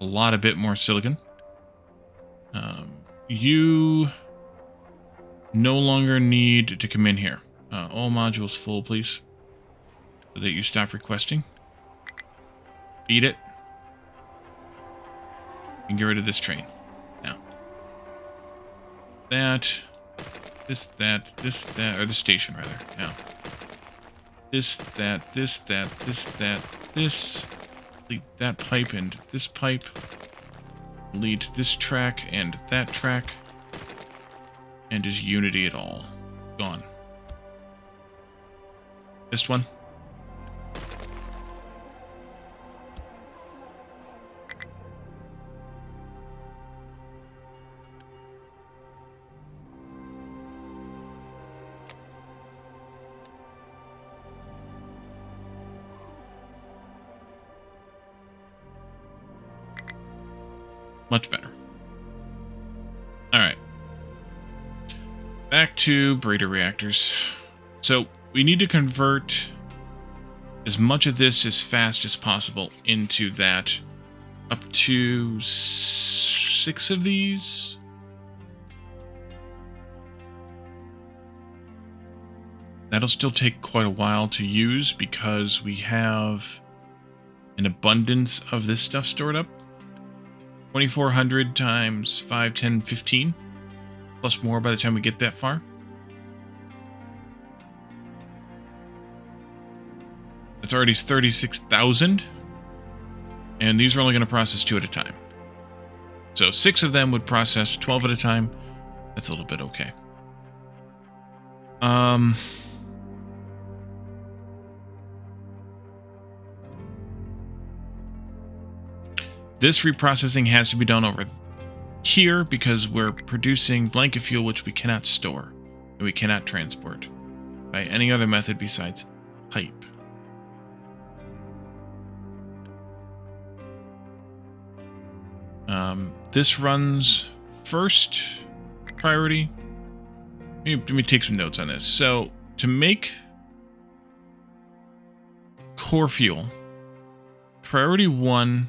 A bit more silicon. You no longer need to come in here. All modules full, please. So that you stop requesting. Beat it. And get rid of this train. Now. That. This, that, or the station, rather. Now. This, that, this, that, this, that, this. Lead that pipe and this pipe. Lead this track and that track. And just unity it all. Gone. This one. Much better. Alright. Back to Breeder Reactors. So, we need to convert as much of this as fast as possible into that. Up to 6 of these. That'll still take quite a while to use because we have an abundance of this stuff stored up. 2,400 times 5, 10, 15. Plus more by the time we get that far. That's already 36,000. And these are only going to process 2 at a time. So 6 of them would process 12 at a time. That's a little bit okay. This reprocessing has to be done over here because we're producing blanket fuel, which we cannot store and we cannot transport by any other method besides pipe. This runs first priority. Let me take some notes on this. So to make core fuel, priority 1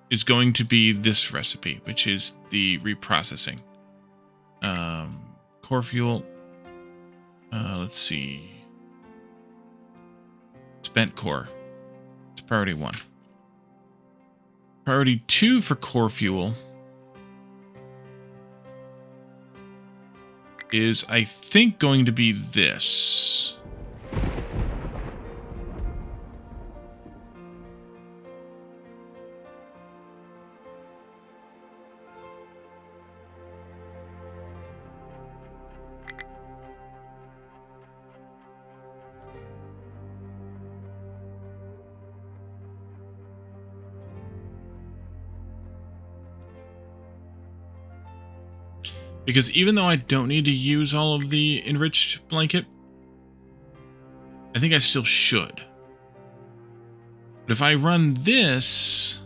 is going to be this recipe, which is the reprocessing. Core fuel. Let's see. Spent core. It's priority 1. Priority 2 for core fuel is, I think, going to be this. Because even though I don't need to use all of the enriched blanket, I think I still should. But if I run this,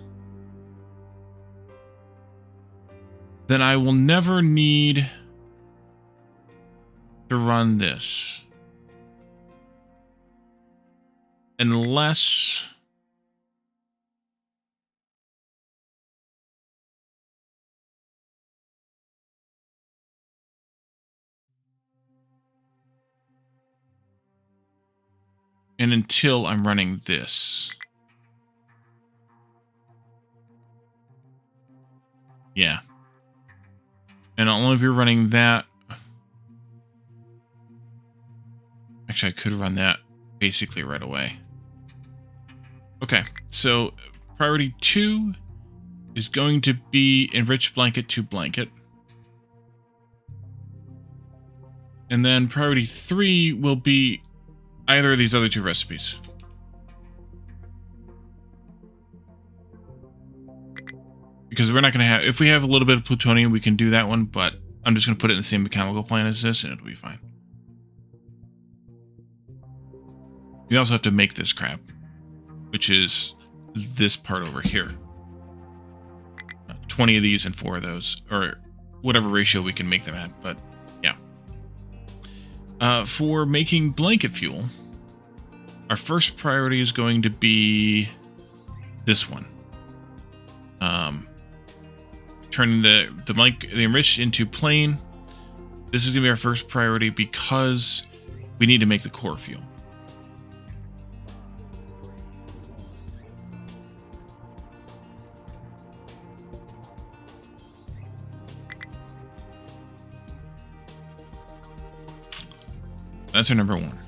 then I will never need to run this. Unless... and until I'm running this. Yeah. And I'll only be running that. Actually, I could run that basically right away. Okay, so priority 2 is going to be enriched blanket to blanket. And then priority 3 will be either of these other 2 recipes. Because we're not going to have... if we have a little bit of plutonium, we can do that one, but I'm just going to put it in the same mechanical plant as this, and it'll be fine. We also have to make this crap, which is this part over here. 20 of these and 4 of those, or whatever ratio we can make them at, but yeah. For making blanket fuel, our first priority is going to be this one. Turning the enriched into plain. This is going to be our first priority because we need to make the core fuel. That's our number 1.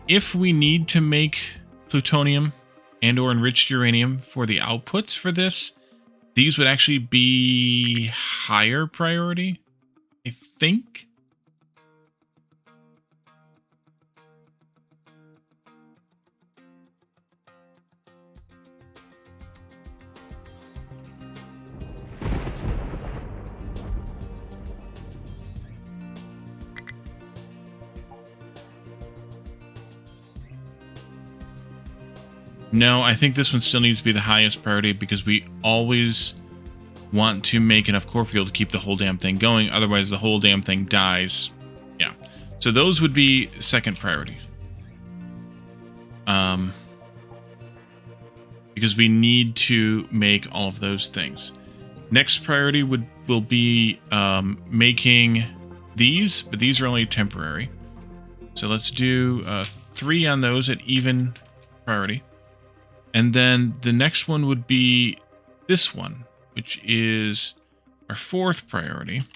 If we need to make plutonium and or enriched uranium for the outputs for this, these would actually be higher priority, I think. No, I think this one still needs to be the highest priority because we always want to make enough core fuel to keep the whole damn thing going. Otherwise, the whole damn thing dies. Yeah. So those would be second priority. Because we need to make all of those things. Next priority will be making these, but these are only temporary. So let's do 3 on those at even priority. And then the next one would be this one, which is our 4th priority.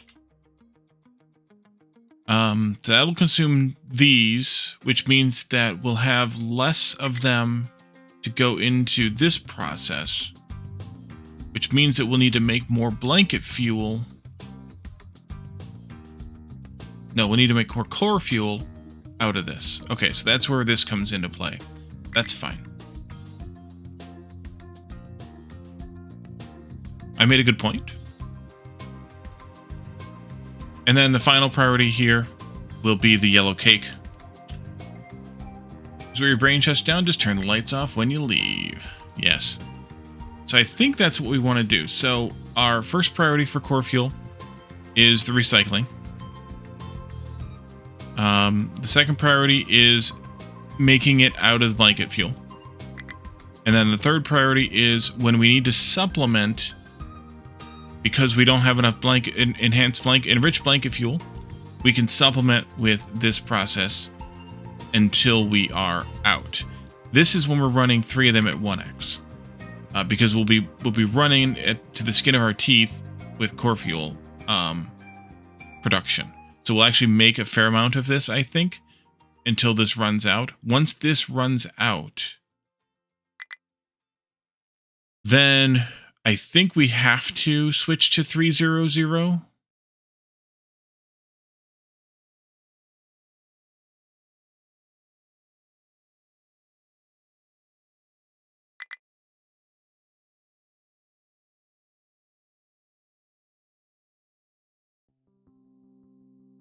So that'll consume these, which means that we'll have less of them to go into this process, which means that we'll need to make more blanket fuel. No, we'll need to make more core fuel out of this. Okay, so that's where this comes into play. That's fine. I made a good point. And then the final priority here will be the yellow cake. So your brain shuts down, just turn the lights off when you leave. Yes. So I think that's what we want to do. So our first priority for core fuel is the recycling. The second priority is making it out of the blanket fuel. And then the third priority is when we need to supplement, because we don't have enough enriched blanket fuel, we can supplement with this process until we are out. This is when we're running 3 of them at 1x, because we'll be running to the skin of our teeth with core fuel production. So we'll actually make a fair amount of this, I think, until this runs out. Once this runs out, then I think we have to switch to 300.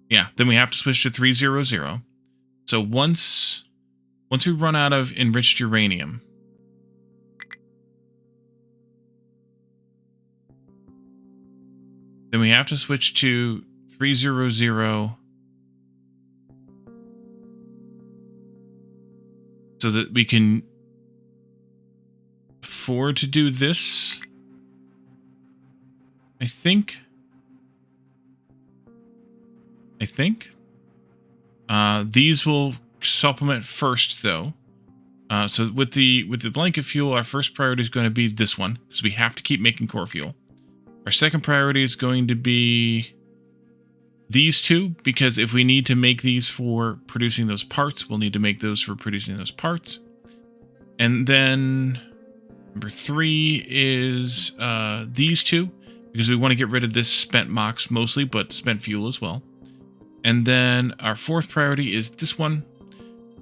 Yeah, then we have to switch to 300. So once we run out of enriched uranium, then we have to switch to 300 so that we can afford to do this, I think. These will supplement first, though. So with the blanket fuel, our first priority is going to be this one, because we have to keep making core fuel. Our second priority is going to be these two, because if we need to make these for producing those parts, we'll need to make those for producing those parts. And then number 3 is these two, because we want to get rid of this spent MOX mostly, but spent fuel as well. And then our fourth priority is this one,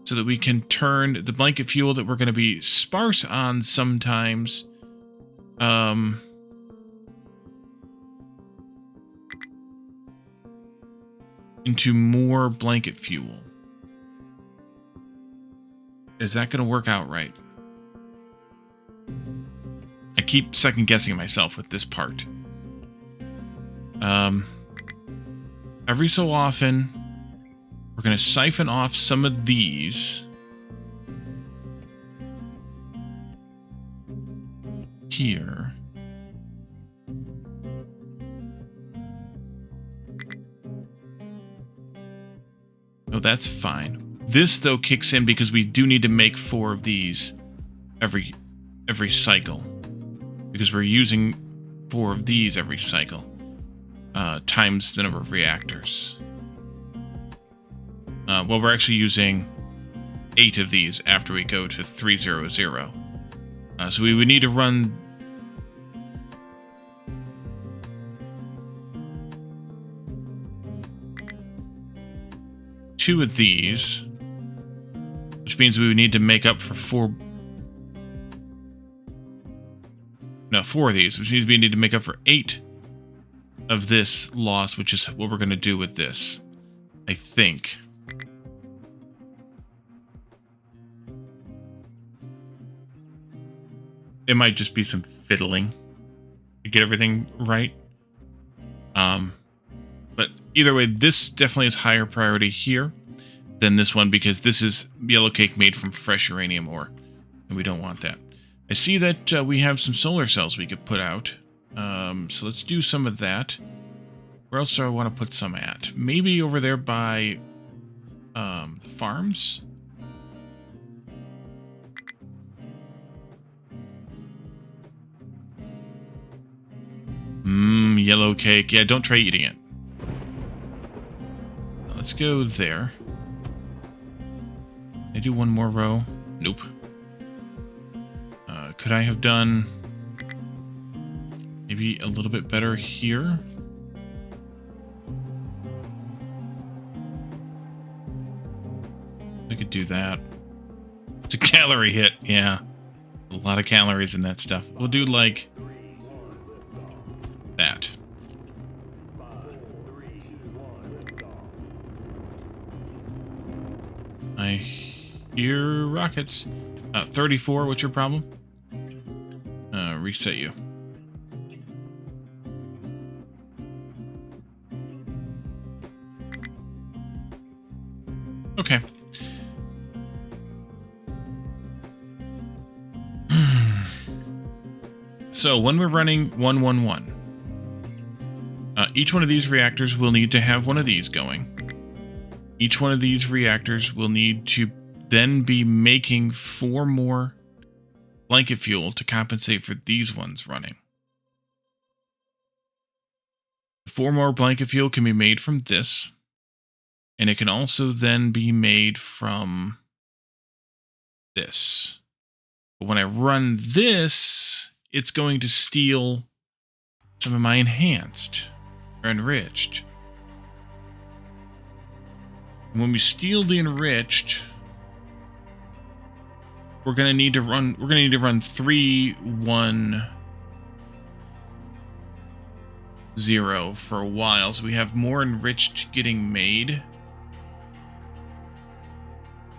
so that we can turn the blanket fuel that we're going to be sparse on sometimes into more blanket fuel. Is that going to work out right? I keep second guessing myself with this part. Every so often, we're going to siphon off some of these here. Oh, that's fine. This, though, kicks in because we do need to make 4 of these every cycle, because we're using 4 of these every cycle. Times the number of reactors. Well, we're actually using 8 of these after we go to 300. So we would need to run two of these, which means we would need to make up for 4 of these, which means we need to make up for 8 of this loss, which is what we're going to do with this, I think. It might just be some fiddling to get everything right. But either way, this definitely is higher priority here than this one, because this is yellow cake made from fresh uranium ore, and we don't want that. I see that we have some solar cells we could put out. So let's do some of that. Where else do I want to put some at? Maybe over there by the farms? Yellow cake. Yeah, don't try eating it. Let's go there. Can I do one more row? Nope. Could I have done maybe a little bit better here? I could do that. It's a calorie hit, yeah. A lot of calories in that stuff. We'll do like I hear rockets. 34, what's your problem? Reset you. Okay. So when we're running 111, each one of these reactors will need to have one of these going. Each one of these reactors will need to then be making 4 more blanket fuel to compensate for these ones running. 4 more blanket fuel can be made from this, and it can also then be made from this. But when I run this, it's going to steal some of my enhanced or enriched. And when we steal the enriched, we're gonna need to run 3-1-0 for a while, so we have more enriched getting made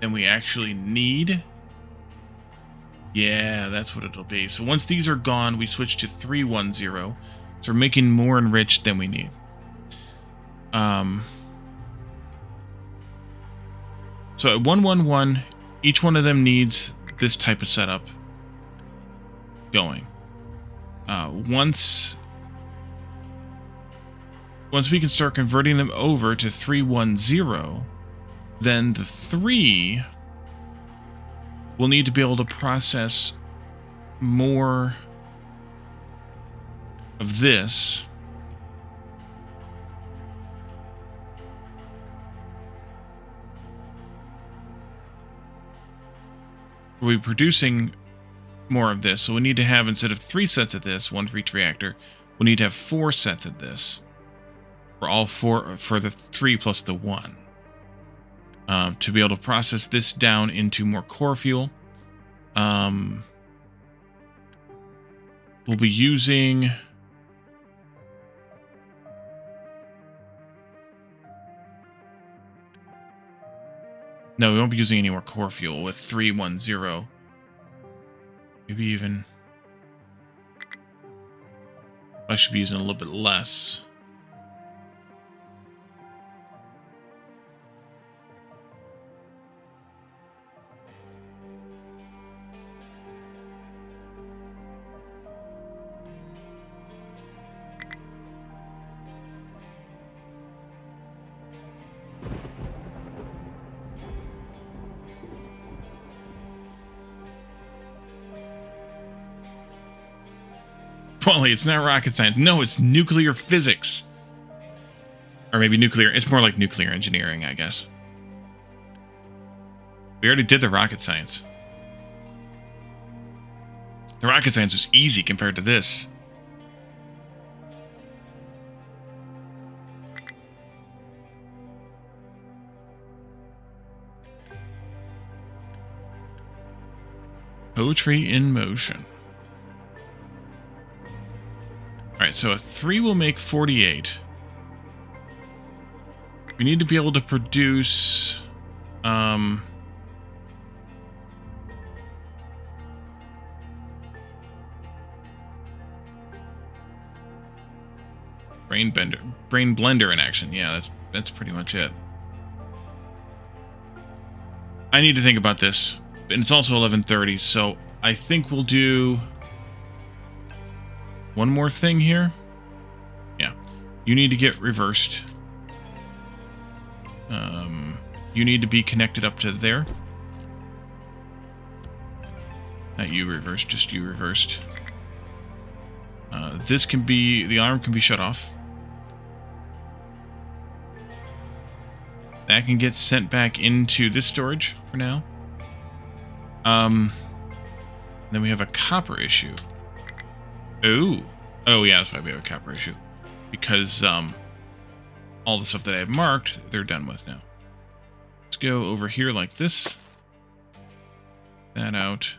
than we actually need. Yeah, that's what it'll be. So once these are gone, we switch to 3-1-0. So we're making more enriched than we need. So at 1-1-1, each one of them needs this type of setup going. Once we can start converting them over to 3-1-0, then the 3 will need to be able to process more of this. We'll be producing more of this, so we need to have, instead of 3 sets of this, 1 for each reactor, we'll need to have 4 sets of this. For all 4, for the 3 plus the 1. To be able to process this down into more core fuel. We'll be using... No, we won't be using any more core fuel with 3-1-0. Maybe even... I should be using a little bit less. Wally, it's not rocket science. No, it's nuclear physics. Or maybe nuclear. It's more like nuclear engineering, I guess. We already did the rocket science. The rocket science was easy compared to this. Poetry in motion. Alright, so a 3 will make 48. We need to be able to produce... brain blender in action. Yeah, that's pretty much it. I need to think about this. And it's also 11:30, so I think we'll do... one more thing here. Yeah. You need to get reversed. You need to be connected up to there. Not you reversed, just you reversed. This can be... the alarm can be shut off. That can get sent back into this storage for now. Then we have a copper issue. Oh, yeah, that's why we have a copper issue. Because all the stuff that I have marked, they're done with now. Let's go over here like this. That out.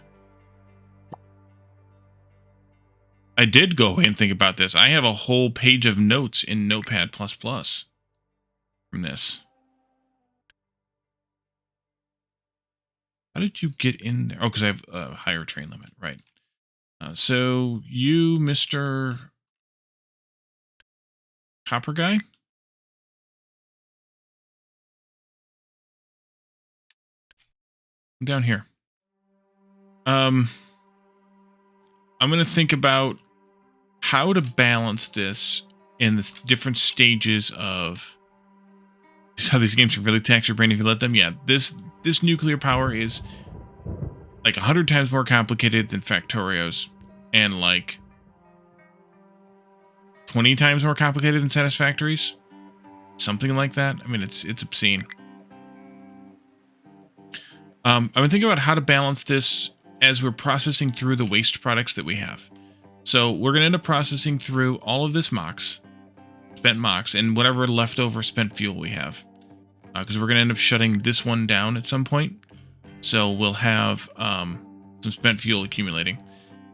I did go away and think about this. I have a whole page of notes in Notepad++. from this. How did you get in there? Oh, because I have a higher train limit, right? So you, Mr. Copper Guy? I'm down here. I'm going to think about how to balance this in the different stages of how these games can really tax your brain if you let them. Yeah, this nuclear power is like 100 times more complicated than Factorio's, and like 20 times more complicated than Satisfactory's. Something like that. I mean, it's obscene. I've been thinking about how to balance this as we're processing through the waste products that we have. So we're going to end up processing through all of this MOX, spent MOX, and whatever leftover spent fuel we have. Because we're going to end up shutting this one down at some point. So we'll have some spent fuel accumulating.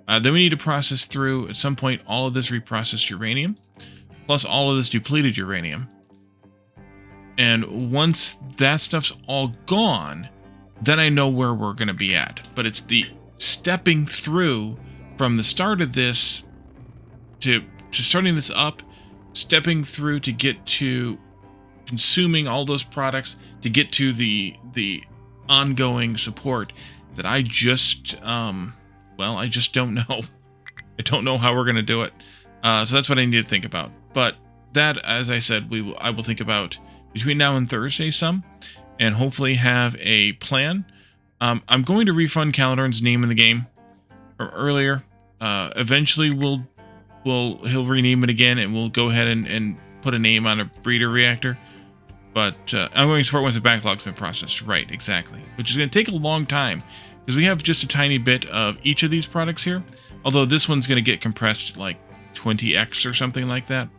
Then we need to process through, at some point, all of this reprocessed uranium, plus all of this depleted uranium. And once that stuff's all gone, then I know where we're going to be at. But it's the stepping through from the start of this to starting this up, stepping through to get to consuming all those products, to get to the ongoing support that I just, I just don't know. I don't know how we're going to do it. So that's what I need to think about. But that, as I said, I will think about between now and Thursday some, and hopefully have a plan. I'm going to refund Caledorn's name in the game from earlier. Eventually he'll rename it again, and we'll go ahead and put a name on a breeder reactor. But I'm going to support once the backlog's been processed. Right, exactly. Which is going to take a long time, because we have just a tiny bit of each of these products here. Although this one's going to get compressed like 20x or something like that.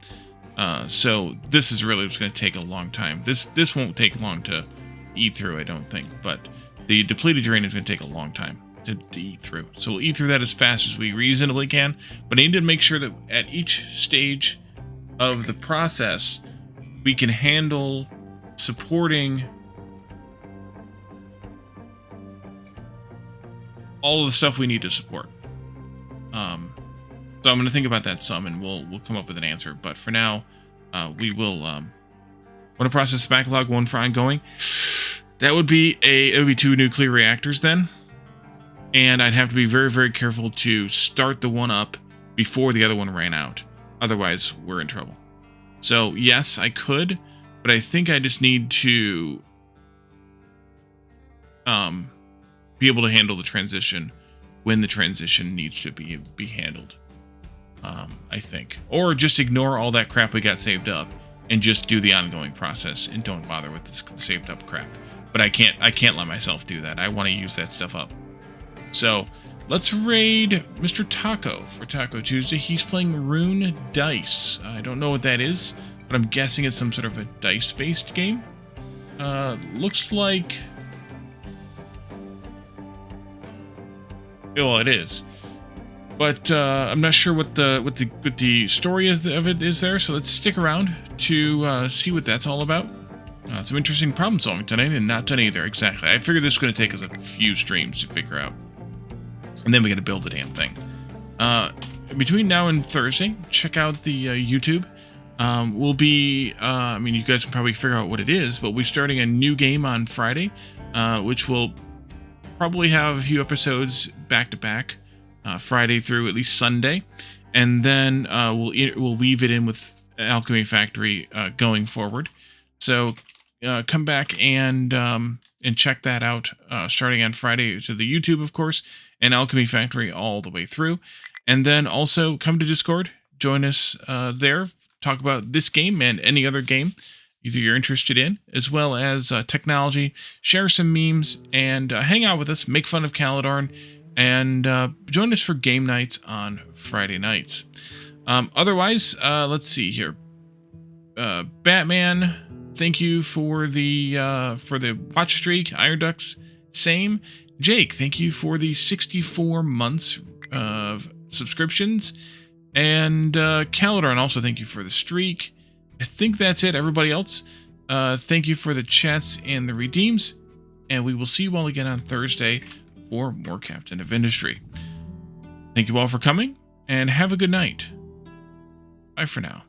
So this is really just going to take a long time. This won't take long to eat through, I don't think. But the depleted uranium is going to take a long time to eat through. So we'll eat through that as fast as we reasonably can. But I need to make sure that at each stage of the process, we can handle supporting all of the stuff we need to support. So I'm going to think about that some, and we'll come up with an answer. But for now, we will want to process the backlog, one for ongoing. That would be it would be 2 nuclear reactors then, and I'd have to be very, very careful to start the one up before the other one ran out. Otherwise, we're in trouble. So yes, I could, but I think I just need to be able to handle the transition when the transition needs to be handled. I think. Or just ignore all that crap we got saved up and just do the ongoing process and don't bother with this saved up crap. But I can't let myself do that. I want to use that stuff up. So let's raid Mr. Taco for Taco Tuesday. He's playing Rune Dice. I don't know what that is, but I'm guessing it's some sort of a dice-based game. Looks like... Well, it is. But I'm not sure what the story of it is there, so let's stick around to see what that's all about. Some interesting problem solving tonight, and not done either. Exactly. I figured this was going to take us a few streams to figure out, and then we got to build the damn thing. Between now and Thursday, check out the YouTube. We'll be, I mean, you guys can probably figure out what it is, but we're starting a new game on Friday, which will probably have a few episodes back to back. Friday through at least Sunday, and then we'll weave it in with Alchemy Factory going forward. So come back and check that out starting on Friday to the YouTube, of course, and Alchemy Factory all the way through. And then also come to Discord, join us there, talk about this game and any other game either you're interested in, as well as technology, share some memes, and hang out with us, make fun of Caledorn, and join us for game nights on Friday nights. Otherwise, let's see here. Batman, thank you for the watch streak. Iron Ducks, same. Jake, thank you for the 64 months of subscriptions. And Caledorn, also thank you for the streak. I think that's it. Everybody else, Thank you for the chats and the redeems, and we will see you all again on Thursday for more Captain of Industry. Thank you all for coming, and have a good night. Bye for now.